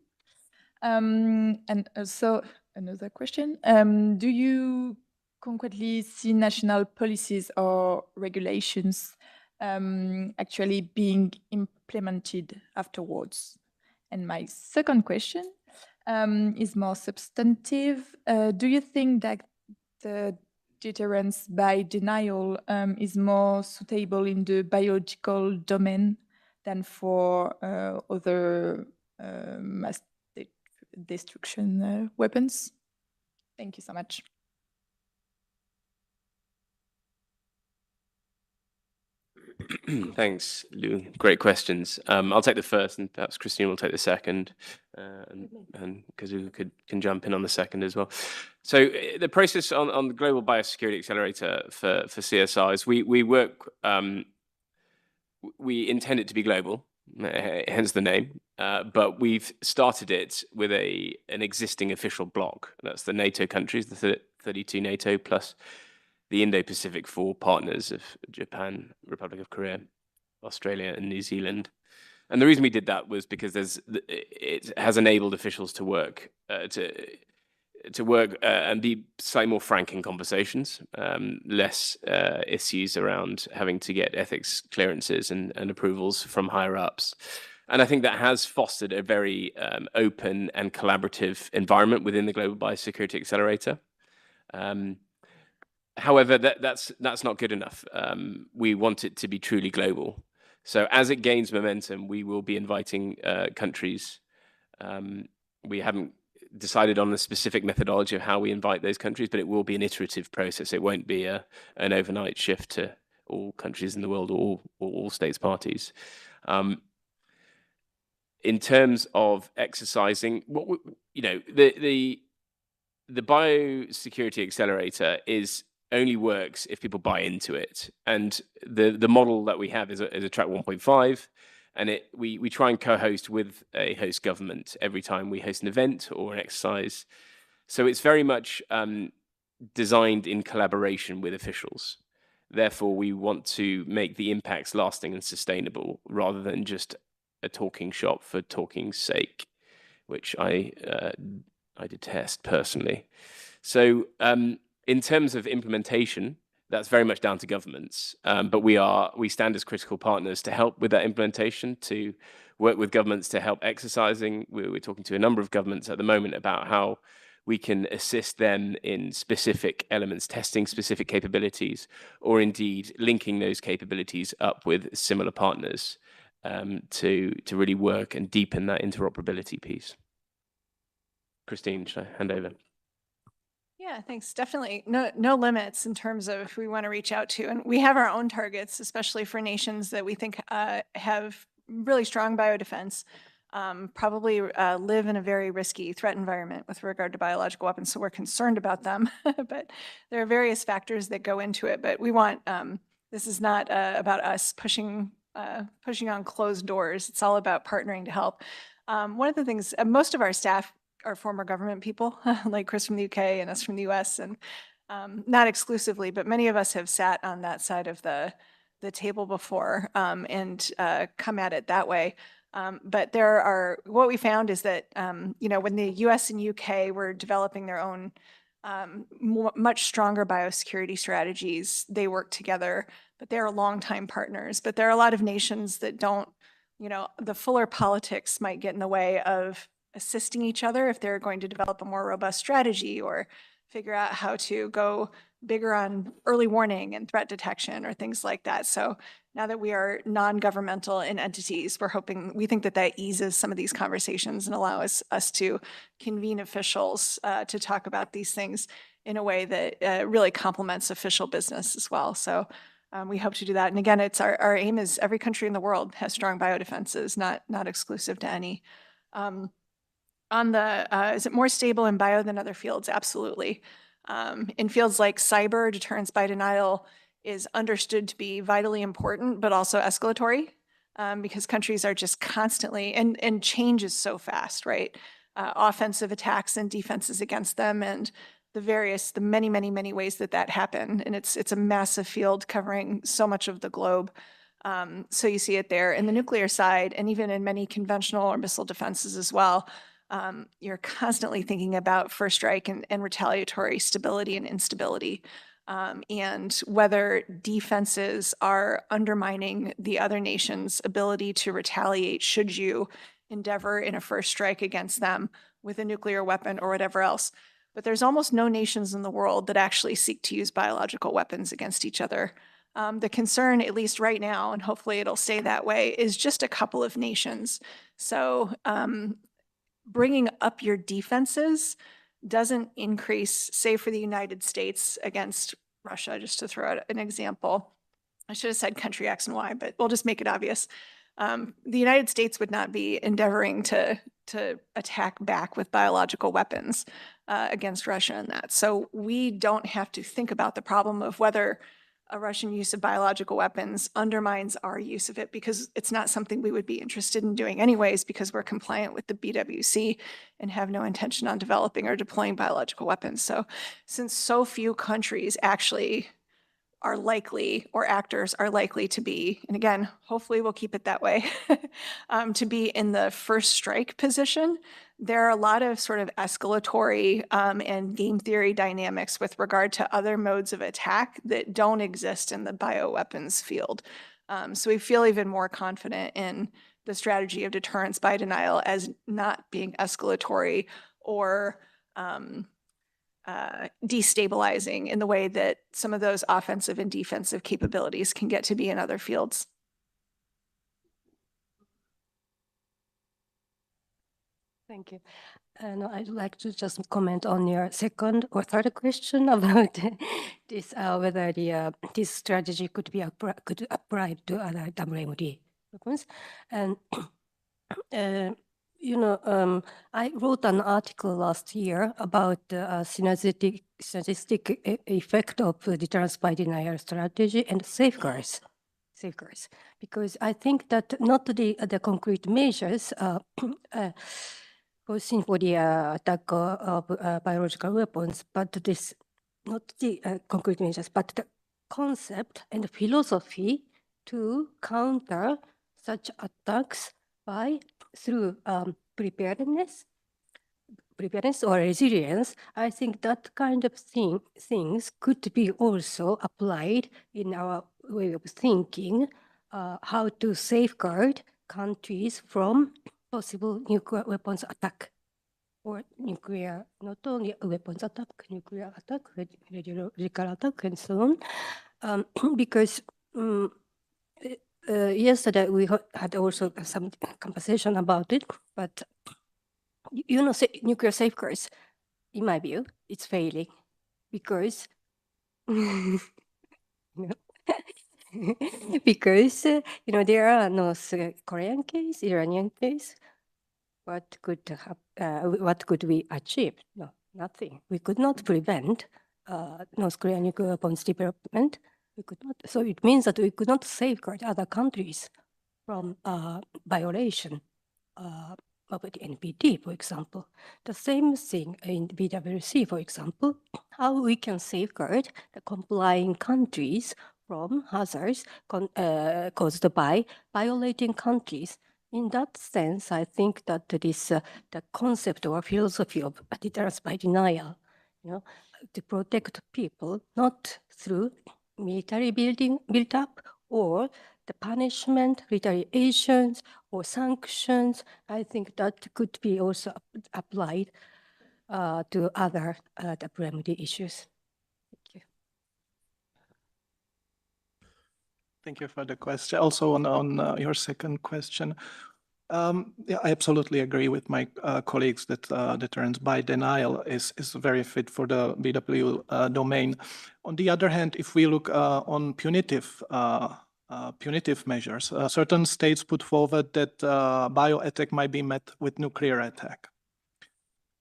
And also another question, do you concretely see national policies or regulations actually being implemented afterwards? And my second question is more substantive. Do you think that the deterrence by denial is more suitable in the biological domain than for other mass destruction weapons? Thank you so much. Thanks, Lou. Great questions. I'll take the first, and perhaps Christine will take the second, and Kazu can jump in on the second as well. So the process on the Global Biosecurity Accelerator for CSRs, we work. We intend it to be global, hence the name. But we've started it with an existing official bloc. That's the NATO countries, the 32 NATO plus the Indo-Pacific 4 partners of Japan, Republic of Korea, Australia, and New Zealand. And the reason we did that was because it has enabled officials to work and be slightly more frank in conversations, less issues around having to get ethics clearances and approvals from higher ups. And I think that has fostered a very open and collaborative environment within the Global Biosecurity Accelerator. However, that's not good enough. We want it to be truly global. So as it gains momentum, we will be inviting countries. We haven't decided on the specific methodology of how we invite those countries, but it will be an iterative process. It won't be an overnight shift to all countries in the world or all states parties. In terms of exercising, the Biosecurity Accelerator only works if people buy into it. And the model that we have is a track 1.5, and we try and co-host with a host government every time we host an event or an exercise. So it's very much designed in collaboration with officials. Therefore, we want to make the impacts lasting and sustainable rather than just a talking shop for talking's sake, which I detest personally. So in terms of implementation, that's very much down to governments, but we stand as critical partners to help with that implementation, to work with governments to help exercising. We're talking to a number of governments at the moment about how we can assist them in specific elements, testing specific capabilities, or indeed linking those capabilities up with similar partners to really work and deepen that interoperability piece. Christine, should I hand over? Yeah, thanks. Definitely no limits in terms of who we want to reach out to. And we have our own targets, especially for nations that we think have really strong biodefense, probably live in a very risky threat environment with regard to biological weapons. So we're concerned about them, but there are various factors that go into it. But we want, this is not about us pushing on closed doors. It's all about partnering to help. One of the things, most of our staff are former government people, like Chris from the UK and us from the US, and not exclusively, but many of us have sat on that side of the table before and come at it that way. But what we found is that, when the US and UK were developing their own much stronger biosecurity strategies, they work together, but they're longtime partners. But there are a lot of nations that don't, the fuller politics might get in the way of assisting each other if they're going to develop a more robust strategy or figure out how to go bigger on early warning and threat detection or things like that. So now that we are non-governmental in entities, we think that eases some of these conversations and allows us to convene officials to talk about these things in a way that really complements official business as well. So we hope to do that. And again, it's our aim is every country in the world has strong biodefenses, not exclusive to any. Is it more stable in bio than other fields? Absolutely. In fields like cyber, deterrence by denial is understood to be vitally important, but also escalatory because countries are just constantly, and change is so fast, right? Offensive attacks and defenses against them and the many, many, many ways that happen. And it's a massive field covering so much of the globe. So you see it there in the nuclear side and even in many conventional or missile defenses as well. You're constantly thinking about first strike and retaliatory stability and instability, and whether defenses are undermining the other nation's ability to retaliate should you endeavor in a first strike against them with a nuclear weapon or whatever else. But there's almost no nations in the world that actually seek to use biological weapons against each other. The concern, at least right now, and hopefully it'll stay that way, is just a couple of nations. So bringing up your defenses doesn't increase, say for the United States against Russia, just to throw out an example. I should have said country X and Y, but we'll just make it obvious. The United States would not be endeavoring to attack back with biological weapons against Russia and that. So we don't have to think about the problem of whether a Russian use of biological weapons undermines our use of it, because it's not something we would be interested in doing anyways, because we're compliant with the BWC and have no intention on developing or deploying biological weapons. So since so few countries actually are likely, or actors are likely to be, and again, hopefully we'll keep it that way, to be in the first strike position, there are a lot of sort of escalatory and game theory dynamics with regard to other modes of attack that don't exist in the bioweapons field. So we feel even more confident in the strategy of deterrence by denial as not being escalatory or destabilizing in the way that some of those offensive and defensive capabilities can get to be in other fields. Thank you. And I'd like to just comment on your second or third question about this, whether this strategy could be applied to other WMD weapons. And I wrote an article last year about the synergistic effect of deterrence by denial strategy and safeguards, because I think that not the concrete measures foreseen for the attack of biological weapons, but this, not the concrete measures, but the concept and philosophy to counter such attacks through preparedness or resilience. I think that kind of things could be also applied in our way of thinking, how to safeguard countries from possible nuclear weapons attack, or nuclear, not only weapons attack, nuclear attack, radiological attack, and so on. Because yesterday we had also some conversation about it, but nuclear safeguards, in my view, it's failing because because there are no Korean case, Iranian case. What could we achieve? No, nothing. We could not prevent North Korean nuclear weapons development. We could not. So it means that we could not safeguard other countries from violation of the NPT, for example. The same thing in BWC, for example, how we can safeguard the complying countries from hazards caused by violating countries. In that sense, I think that the concept or philosophy of deterrence by denial, to protect people, not through military built up or the punishment, retaliations, or sanctions. I think that could be also applied to other WMD issues. Thank you. Thank you for the question. Also on your second question, yeah, I absolutely agree with my colleagues that deterrence by denial is very fit for the BW domain. On the other hand, if we look on punitive measures, certain states put forward that bio attack might be met with nuclear attack.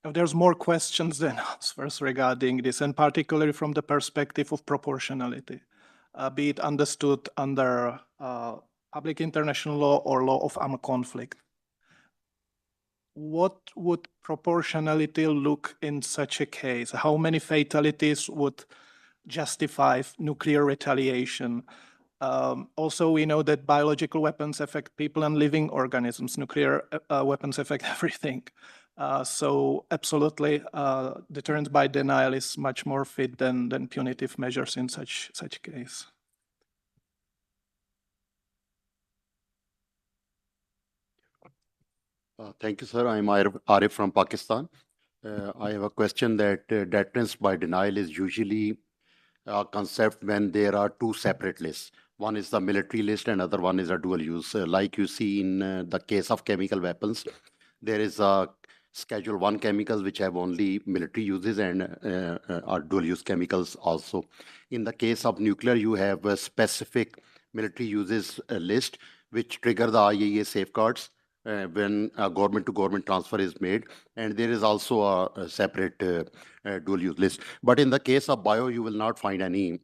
Now, there's more questions than answers regarding this, and particularly from the perspective of proportionality, be it understood under public international law or law of armed conflict. What would proportionality look in such a case? How many fatalities would justify nuclear retaliation? Also, we know that biological weapons affect people and living organisms. Nuclear weapons affect everything. So absolutely, deterrence by denial is much more fit than punitive measures in such case. Thank you, sir. I'm Arif from Pakistan. I have a question that deterrence by denial is usually a concept when there are two separate lists. One is the military list and other one is a dual use. Like you see in the case of chemical weapons, there is a Schedule 1 chemicals which have only military uses and are dual use chemicals also. In the case of nuclear, you have a specific military uses list which trigger the IAEA safeguards when a government-to-government transfer is made, and there is also a separate dual-use list. But in the case of bio, you will not find any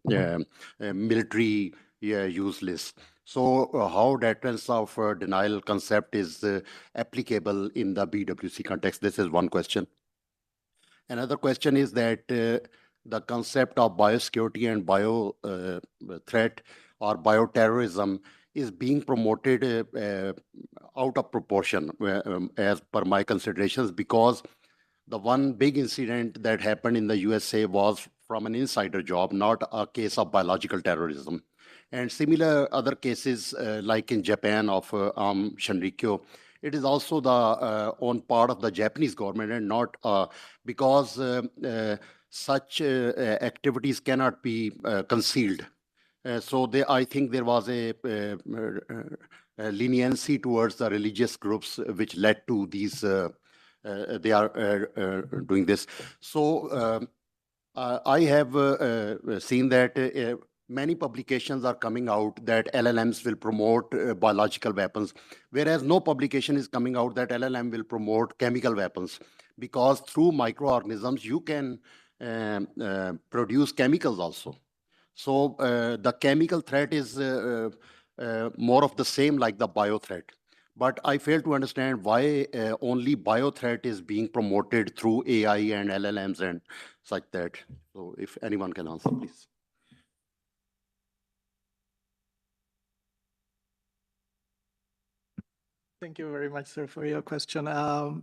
military use list. So how deterrence of denial concept is applicable in the BWC context? This is one question. Another question is that the concept of biosecurity and bio threat or bioterrorism is being promoted out of proportion as per my considerations, because the one big incident that happened in the USA was from an insider job, not a case of biological terrorism. And similar other cases, like in Japan of Shinrikyo, it is also the own part of the Japanese government, and not because such activities cannot be concealed. I think there was a leniency towards the religious groups, which led to these. They are doing this. So I have seen that many publications are coming out that LLMs will promote biological weapons, whereas no publication is coming out that LLM will promote chemical weapons, because through microorganisms you can produce chemicals also. So the chemical threat is more of the same like the bio threat. But I fail to understand why only bio threat is being promoted through AI and LLMs and such that. So if anyone can answer, please. Thank you very much, sir, for your question. Now,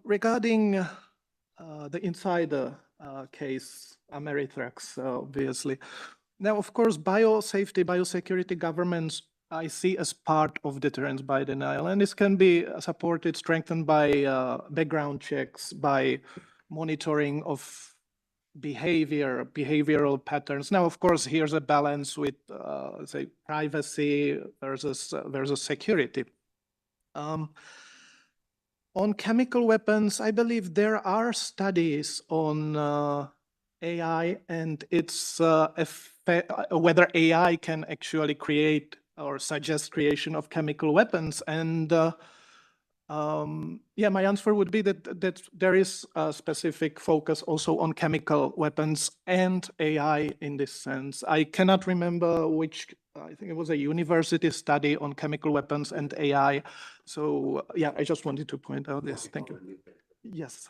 regarding the insider case, Ameritrax, obviously. Now, of course, biosafety, biosecurity governments, I see as part of deterrence by denial, and this can be supported, strengthened by background checks, by monitoring of behavioral patterns. Now, of course, here's a balance with, say, privacy versus security. On chemical weapons, I believe there are studies on AI and its whether AI can actually create or suggest creation of chemical weapons. And yeah, my answer would be that there is a specific focus also on chemical weapons and AI in this sense. I cannot remember which, I think it was a university study on chemical weapons and AI. So yeah, I just wanted to point out this. Thank you. Yes.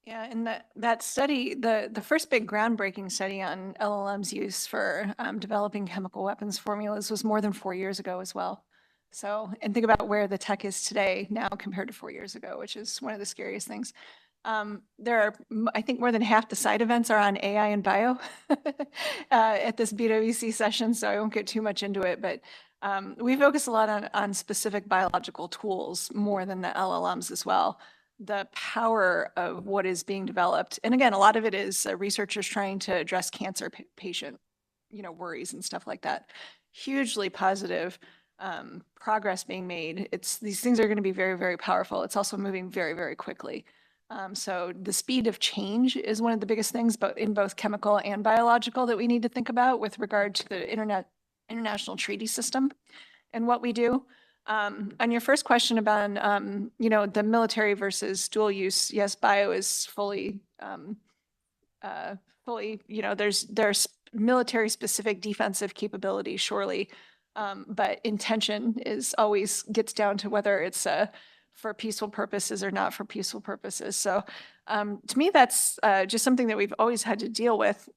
Yeah, and that study, the first big groundbreaking study on LLM's use for developing chemical weapons formulas was more than 4 years ago as well. So, and think about where the tech is today now compared to 4 years ago, which is one of the scariest things. There are, I think, more than half the side events are on AI and bio at this BWC session, so I won't get too much into it, but we focus a lot on specific biological tools more than the LLMs as well. The power of what is being developed, and again, a lot of it is researchers trying to address cancer patient, worries and stuff like that. Hugely positive progress being made. These things are going to be very, very powerful. It's also moving very, very quickly. So the speed of change is one of the biggest things, but in both chemical and biological, that we need to think about with regard to the international treaty system and what we do. On your first question about, the military versus dual use, yes, bio is fully, there's military specific defensive capability, surely. But intention always gets down to whether it's for peaceful purposes or not for peaceful purposes. So to me, that's just something that we've always had to deal with.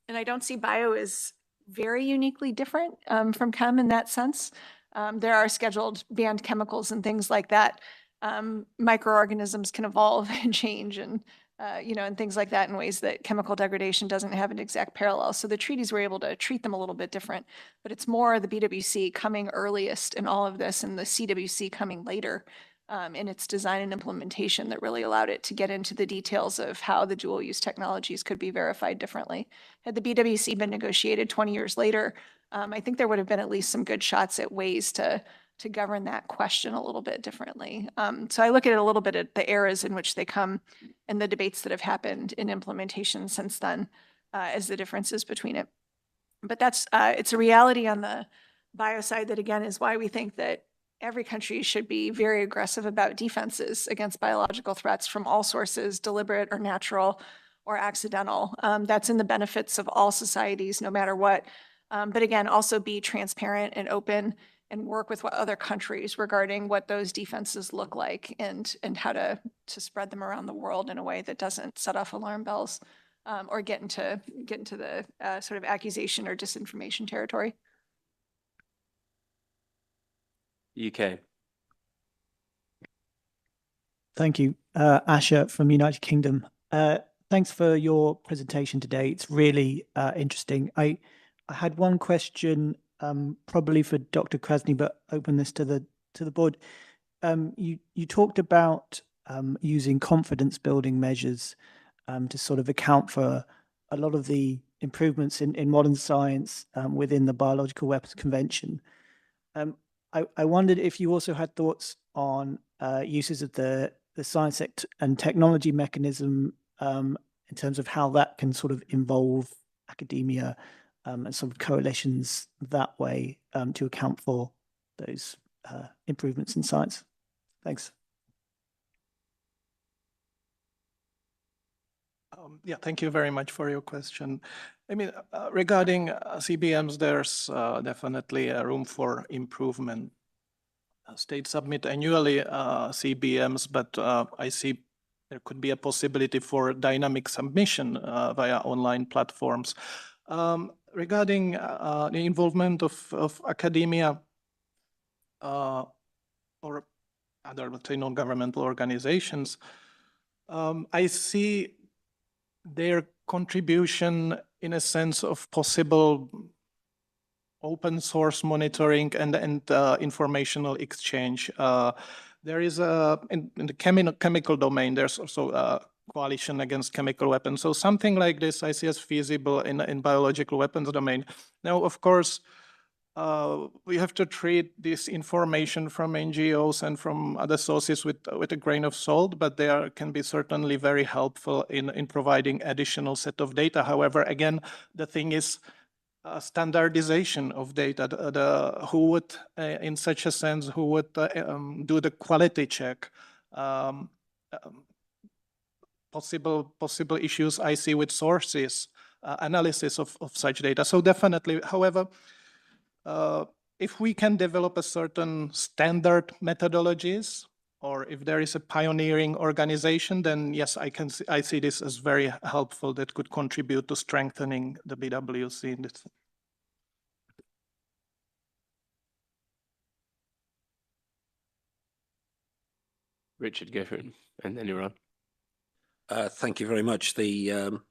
And I don't see bio as very uniquely different from chem in that sense. There are scheduled banned chemicals and things like that. Microorganisms can evolve and change and things like that in ways that chemical degradation doesn't have an exact parallel. So the treaties were able to treat them a little bit different, but it's more the BWC coming earliest in all of this and the CWC coming later in its design and implementation that really allowed it to get into the details of how the dual use technologies could be verified differently. Had the BWC been negotiated 20 years later, I think there would have been at least some good shots at ways to govern that question a little bit differently. So I look at it a little bit at the eras in which they come and the debates that have happened in implementation since then as the differences between it. But it's a reality on the bio side that, again, is why we think that every country should be very aggressive about defenses against biological threats from all sources, deliberate or natural or accidental. That's in the benefits of all societies, no matter what. But again, also be transparent and open and work with what other countries regarding what those defenses look like and how to spread them around the world in a way that doesn't set off alarm bells or get into the sort of accusation or disinformation territory. UK. Thank you. Asher from United Kingdom. thanks for your presentation today. It's really interesting. I had one question, probably for Dr. Krasny, but open this to the board. You talked about using confidence building measures to sort of account for a lot of the improvements in modern science within the Biological Weapons Convention. I wondered if you also had thoughts on uses of the science and technology mechanism in terms of how that can sort of involve academia and sort of coalitions that way to account for those improvements in science. Thanks. Yeah, thank you very much for your question. I mean, regarding CBMs, there's definitely a room for improvement. States submit annually CBMs, but I see there could be a possibility for dynamic submission via online platforms. Regarding the involvement of academia or other, let's say, non-governmental organizations, I see their contribution in a sense of possible open source monitoring and informational exchange. There is in the chemical domain, there's also a coalition against chemical weapons. So something like this I see as feasible in biological weapons domain. Now, of course, we have to treat this information from NGOs and from other sources with a grain of salt, but they can be certainly very helpful in providing additional set of data. However, again, the thing is standardization of data. Who would, in such a sense, who would do the quality check? Possible issues I see with sources, analysis of such data. So definitely, however, if we can develop a certain standard methodologies, or if there is a pioneering organization, then yes, I see this as very helpful that could contribute to strengthening the BWC in this. Richard, go for it, and then you're on. Thank you very much. And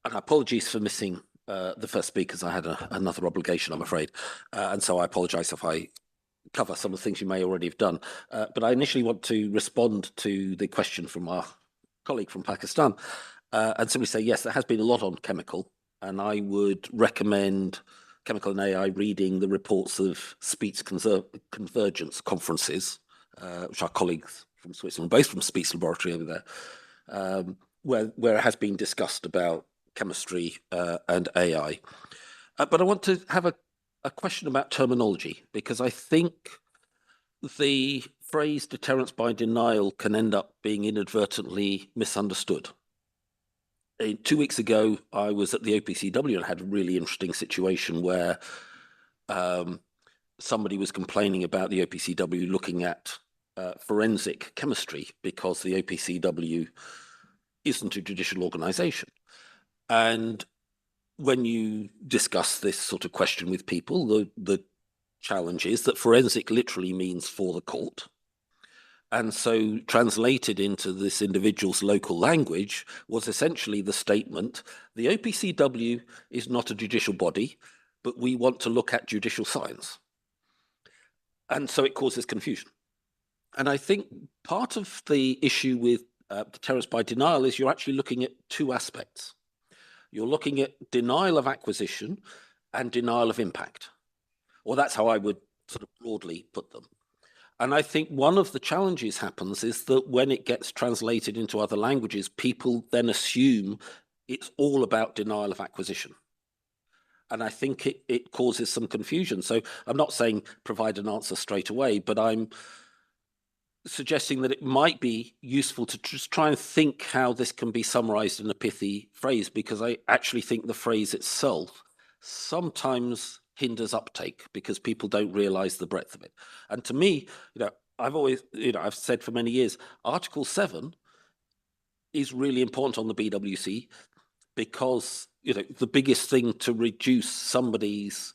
apologies for missing the first speakers. I had another obligation, I'm afraid. And so I apologize if I cover some of the things you may already have done. But I initially want to respond to the question from our colleague from Pakistan and simply say, yes, there has been a lot on chemical. And I would recommend chemical and AI reading the reports of speech convergence conferences, which our colleagues from Switzerland, both from Speech Laboratory over there, where it has been discussed about chemistry and AI. But I want to have a question about terminology, because I think the phrase deterrence by denial can end up being inadvertently misunderstood. 2 weeks ago, I was at the OPCW and had a really interesting situation where somebody was complaining about the OPCW looking at forensic chemistry because the OPCW isn't a judicial organization. And when you discuss this sort of question with people, the challenge is that forensic literally means for the court. And so translated into this individual's local language was essentially the statement, the OPCW is not a judicial body, but we want to look at judicial science. And so it causes confusion. And I think part of the issue with deterrence by denial is you're actually looking at two aspects. You're looking at denial of acquisition and denial of impact. Or that's how I would sort of broadly put them. And I think one of the challenges happens is that when it gets translated into other languages, people then assume it's all about denial of acquisition. And I think it causes some confusion. So I'm not saying provide an answer straight away, but I'm suggesting that it might be useful to just try and think how this can be summarized in a pithy phrase, because I actually think the phrase itself sometimes hinders uptake because people don't realize the breadth of it. And to me, I've said for many years, Article 7 is really important on the BWC because, the biggest thing to reduce somebody's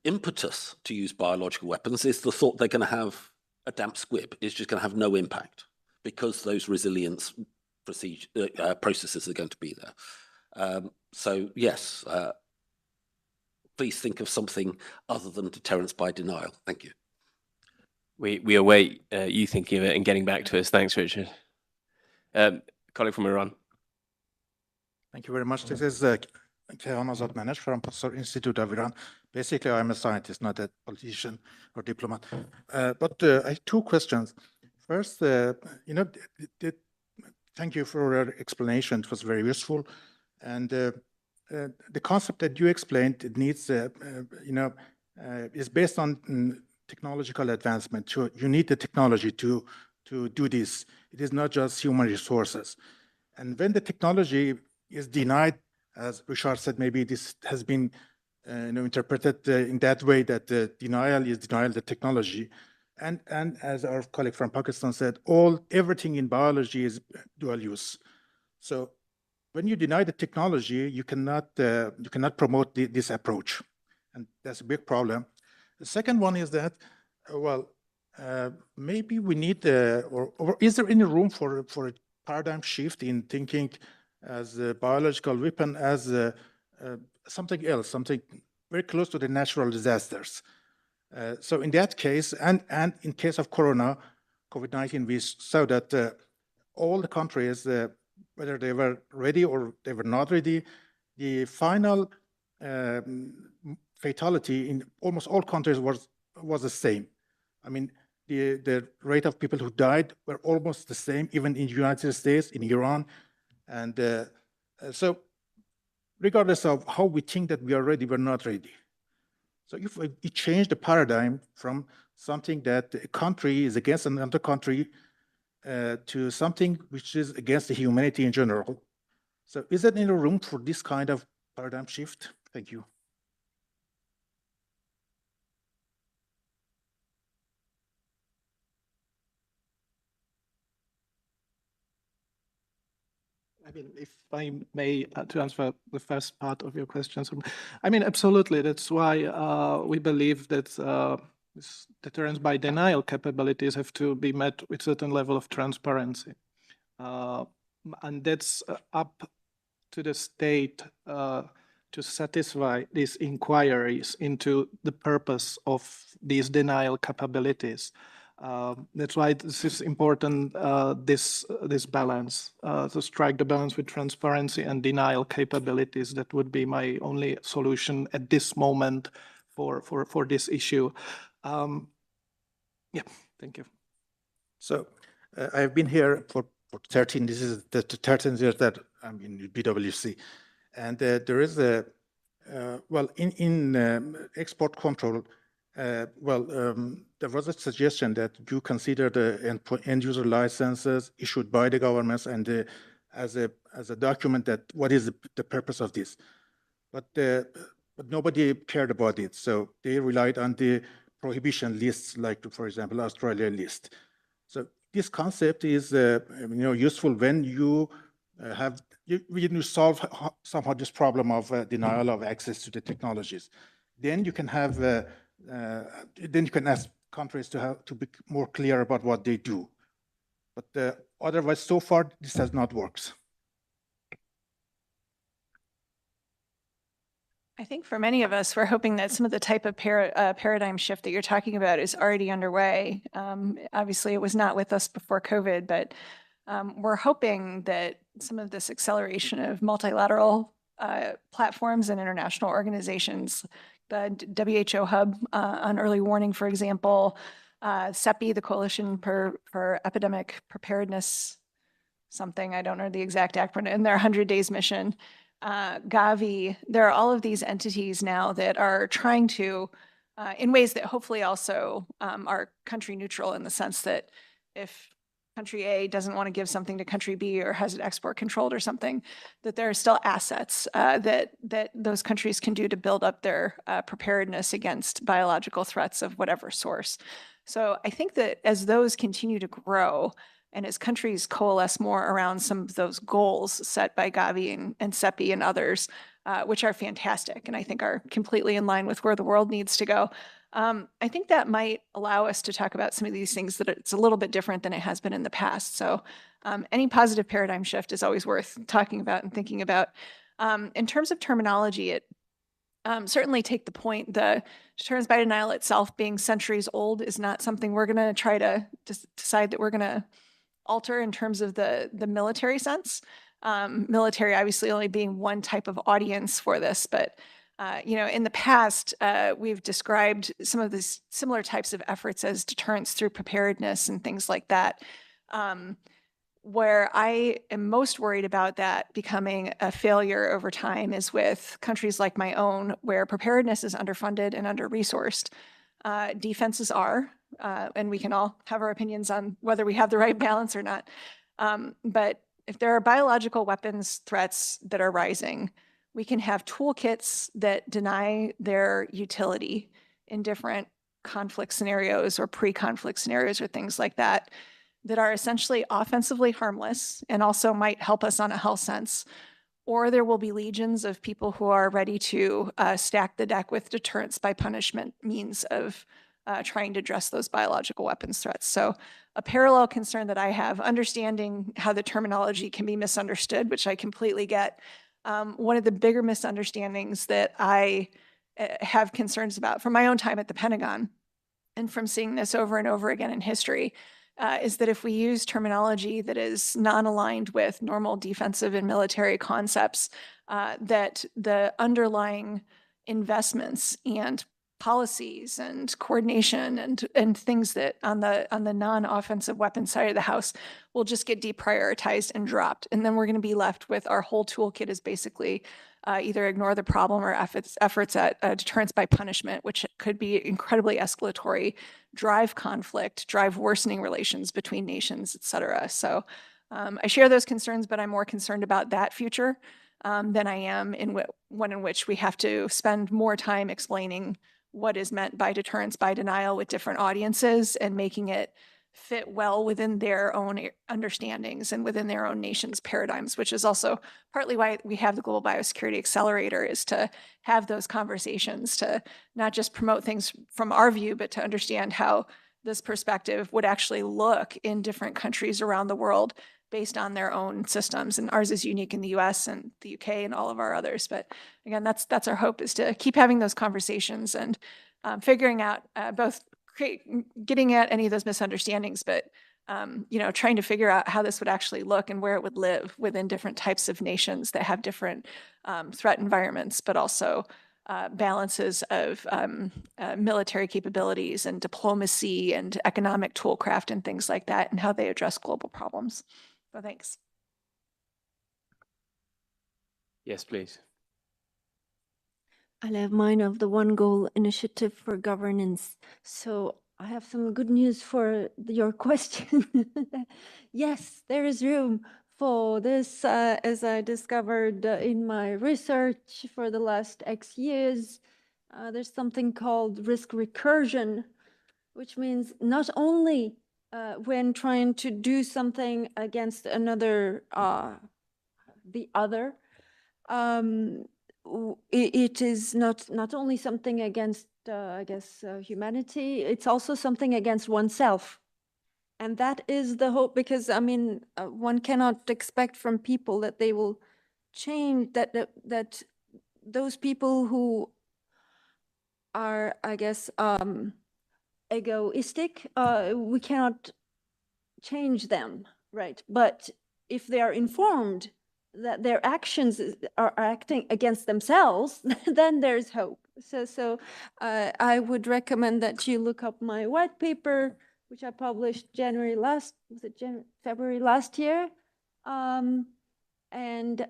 impetus to use biological weapons is the thought they're going to have a damp squib. It's just going to have no impact because those resilience processes are going to be there. So yes, please think of something other than deterrence by denial. Thank you. We await you thinking of it and getting back to us. Thanks, Richard. Colleague from Iran. Thank you very much. This is Kehan Azad from Pasteur Institute of Iran. Basically, I'm a scientist, not a politician or diplomat. But I have two questions. First, thank you for your explanation. It was very useful. And the concept that you explained, it needs, is based on technological advancement. You need the technology to do this. It is not just human resources. And when the technology is denied, as Richard said, maybe this has been interpreted in that way, that denial is denial of the technology. And as our colleague from Pakistan said, everything in biology is dual use. So when you deny the technology, you cannot promote this approach, and that's a big problem. The second one is that, maybe we need, or is there any room for a paradigm shift in thinking as a biological weapon as something else, something very close to the natural disasters? So in that case, and in case of COVID-19, we saw that all the countries, whether they were ready or they were not ready, the final fatality in almost all countries was the same. I mean, the rate of people who died were almost the same, even in the United States, in Iran. And so regardless of how we think that we are ready, we're not ready. So if we change the paradigm from something that a country is against another country to something which is against the humanity in general. So is there any room for this kind of paradigm shift? Thank you. I mean, if I may, to answer the first part of your questions, I mean, absolutely. That's why we believe that this deterrence by denial capabilities have to be met with certain level of transparency. And that's up to the state to satisfy these inquiries into the purpose of these denial capabilities. That's why this is important, this balance, to strike the balance with transparency and denial capabilities. That would be my only solution at this moment for this issue. Yeah, thank you. So I've been here for 13, this is the 13 years that I'm in BWC. And there is a, in export control, there was a suggestion that you consider the end user licenses issued by the governments and as a document that what is the purpose of this. But nobody cared about it. So they relied on the prohibition lists, like, for example, Australia list. So this concept is useful when you solve somehow this problem of denial of access to the technologies. Then you can have then you can ask countries to be more clear about what they do. But otherwise, so far, this has not worked. I think for many of us, we're hoping that some of the type of paradigm shift that you're talking about is already underway. Obviously, it was not with us before COVID, but we're hoping that some of this acceleration of multilateral platforms and international organizations, the WHO hub on early warning, for example, CEPI, the Coalition for Epidemic Preparedness, something, I don't know the exact acronym, and their 100 Days mission, Gavi, there are all of these entities now that are trying to, in ways that hopefully also are country neutral, in the sense that if country A doesn't want to give something to country B or has it export controlled or something, that there are still assets that those countries can do to build up their preparedness against biological threats of whatever source. So I think that as those continue to grow, and as countries coalesce more around some of those goals set by Gavi and CEPI and others, which are fantastic and I think are completely in line with where the world needs to go, I think that might allow us to talk about some of these things that it's a little bit different than it has been in the past. So Any positive paradigm shift is always worth talking about and thinking about. In terms of terminology, it certainly take the point, the deterrence by denial itself being centuries old is not something we're going to try to decide that we're going to alter in terms of the military sense. Military obviously only being one type of audience for this, but in the past, we've described some of these similar types of efforts as deterrence through preparedness and things like that. Where I am most worried about that becoming a failure over time is with countries like my own, where preparedness is underfunded and under-resourced. Defenses are, and we can all have our opinions on whether we have the right balance or not. But if there are biological weapons threats that are rising, we can have toolkits that deny their utility in different conflict scenarios or pre-conflict scenarios or things like that, that are essentially offensively harmless and also might help us on a health sense. Or there will be legions of people who are ready to stack the deck with deterrence by punishment means of trying to address those biological weapons threats. So a parallel concern that I have, understanding how the terminology can be misunderstood, which I completely get. One of the bigger misunderstandings that I have concerns about from my own time at the Pentagon and from seeing this over and over again in history is that if we use terminology that is non-aligned with normal defensive and military concepts, that the underlying investments and policies and coordination and things that on the non-offensive weapons side of the house will just get deprioritized and dropped. And then we're going to be left with our whole toolkit is basically either ignore the problem or efforts at deterrence by punishment, which could be incredibly escalatory, drive conflict, drive worsening relations between nations, et cetera. So I share those concerns, but I'm more concerned about that future than I am in one in which we have to spend more time explaining what is meant by deterrence by denial with different audiences and making it fit well within their own understandings and within their own nation's paradigms, which is also partly why we have the Global Biosecurity Accelerator, is to have those conversations, to not just promote things from our view, but to understand how this perspective would actually look in different countries around the world based on their own systems. And ours is unique in the US and the UK and all of our others. But again, that's our hope, is to keep having those conversations and figuring out both getting at any of those misunderstandings, but trying to figure out how this would actually look and where it would live within different types of nations that have different threat environments, but also balances of military capabilities and diplomacy and economic toolcraft and things like that, and how they address global problems. So thanks. Yes, please. I'll have mine of the One Goal Initiative for Governance. So I have some good news for your question. Yes, there is room for this, as I discovered in my research for the last X years. There's something called risk recursion, which means not only when trying to do something against another, the other, it is not only something against, I guess, humanity, it's also something against oneself. And that is the hope, because, I mean, one cannot expect from people that they will change, that those people who are, I guess, egoistic, we cannot change them, right? But if they are informed that their actions are acting against themselves, then there's hope. So I would recommend that you look up my white paper, which I published February last year. And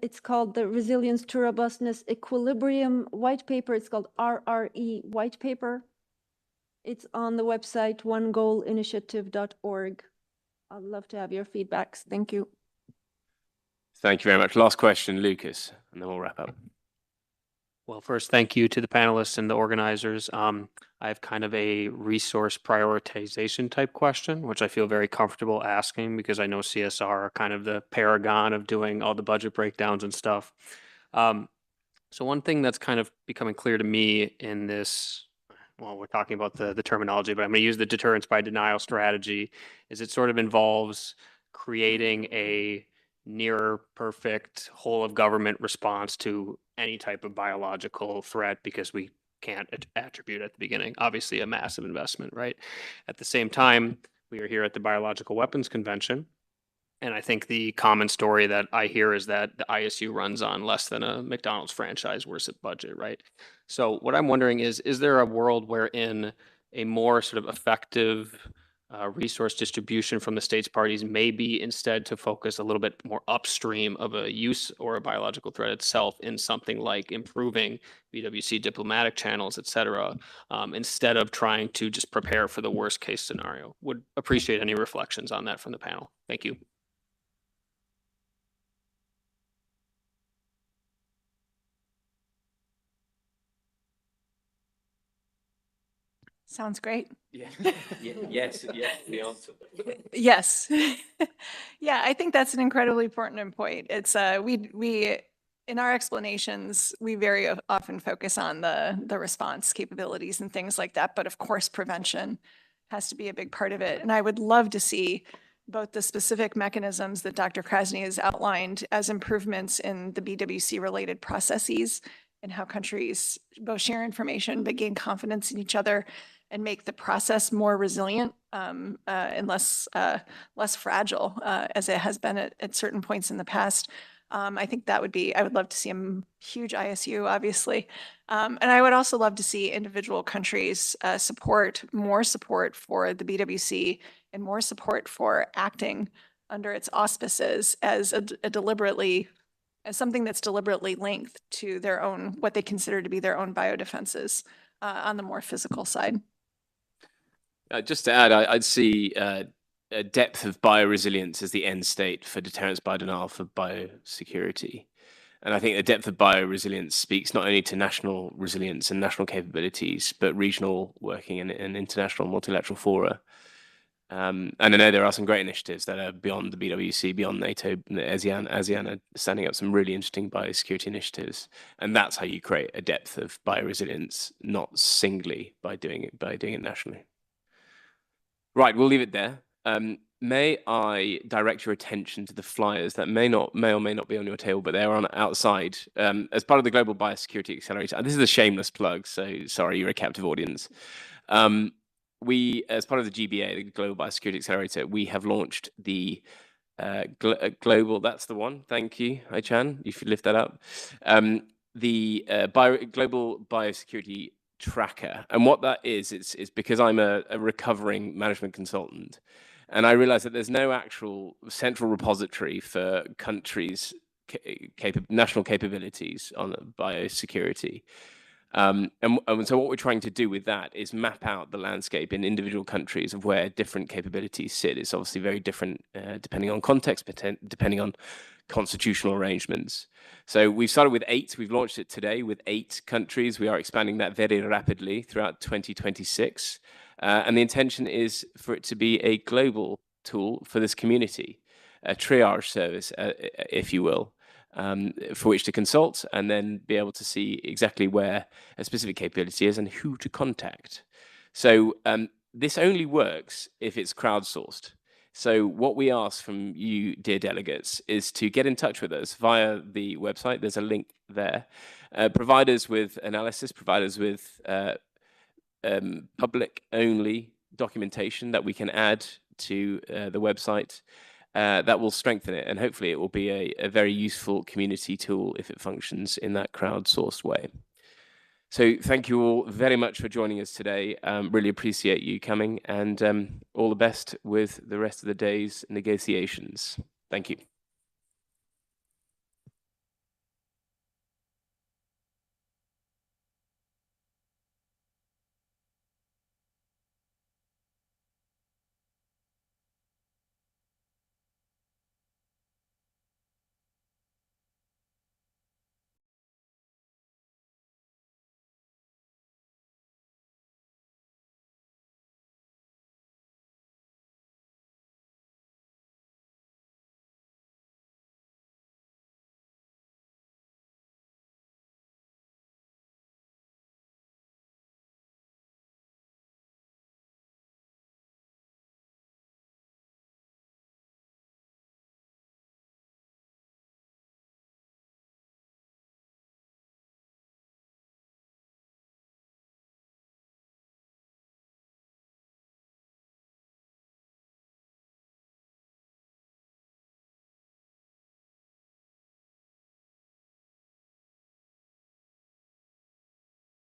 it's called the Resilience to Robustness Equilibrium White Paper. It's called RRE White Paper. It's on the website onegoalinitiative.org. I'd love to have your feedbacks. Thank you. Thank you very much. Last question, Lucas, and then we'll wrap up. Well, first, thank you to the panelists and the organizers. I have kind of a resource prioritization type question, which I feel very comfortable asking because I know CSR are kind of the paragon of doing all the budget breakdowns and stuff. So one thing that's kind of becoming clear to me in this, well, we're talking about the terminology, but I'm going to use the deterrence by denial strategy, is it sort of involves creating a near perfect whole of government response to any type of biological threat because we can't attribute at the beginning. Obviously, a massive investment, right? At the same time, we are here at the Biological Weapons Convention. And I think the common story that I hear is that the ISU runs on less than a McDonald's franchise worth budget, right? So what I'm wondering is there a world wherein a more sort of effective resource distribution from the states parties may be instead to focus a little bit more upstream of a use or a biological threat itself in something like improving BWC diplomatic channels, et cetera, instead of trying to just prepare for the worst case scenario? Would appreciate any reflections on that from the panel. Thank you. Sounds great. Yeah. Yes. The answer. Yes. Yeah, I think that's an incredibly important point. It's we in our explanations, we very often focus on the response capabilities and things like that, but of course prevention has to be a big part of it. And I would love to see both the specific mechanisms that Dr. Krasny has outlined as improvements in the BWC related processes and how countries both share information but gain confidence in each other and make the process more resilient and less fragile as it has been at certain points in the past. I think that would be, I would love to see a huge ISU, obviously. And I would also love to see individual countries more support for the BWC and more support for acting under its auspices as as something that's deliberately linked to their own, what they consider to be their own biodefenses on the more physical side. Just to add, I'd see a depth of bioresilience as the end state for deterrence by denial for biosecurity. And I think the depth of bioresilience speaks not only to national resilience and national capabilities, but regional working and international multilateral fora. And I know there are some great initiatives that are beyond the BWC, beyond NATO, ASEAN are standing up some really interesting biosecurity initiatives. And that's how you create a depth of bioresilience, not singly by doing it nationally. Right, we'll leave it there. May I direct your attention to the flyers that may or may not be on your table, but they're on outside as part of the Global Biosecurity Accelerator. And this is a shameless plug, so sorry, you're a captive audience. We, as part of the GBA, the Global Biosecurity Accelerator, we have launched the global, that's the one, thank you, Chan, if you lift that up, the Global Biosecurity Tracker. And what that is, it's because I'm a recovering management consultant, and I realized that there's no actual central repository for countries' national capabilities on biosecurity. And so what we're trying to do with that is map out the landscape in individual countries of where different capabilities sit. It's obviously very different depending on context, depending on constitutional arrangements. So we've started with 8. We've launched it today with 8 countries. We are expanding that very rapidly throughout 2026. And the intention is for it to be a global tool for this community, a triage service, if you will. For which to consult and then be able to see exactly where a specific capability is and who to contact. So this only works if it's crowdsourced. So what we ask from you, dear delegates, is to get in touch with us via the website. There's a link there. Provide us with analysis, provide us with public-only documentation that we can add to the website. That will strengthen it, and hopefully it will be a very useful community tool if it functions in that crowdsourced way. So thank you all very much for joining us today. Really appreciate you coming, and all the best with the rest of the day's negotiations. Thank you.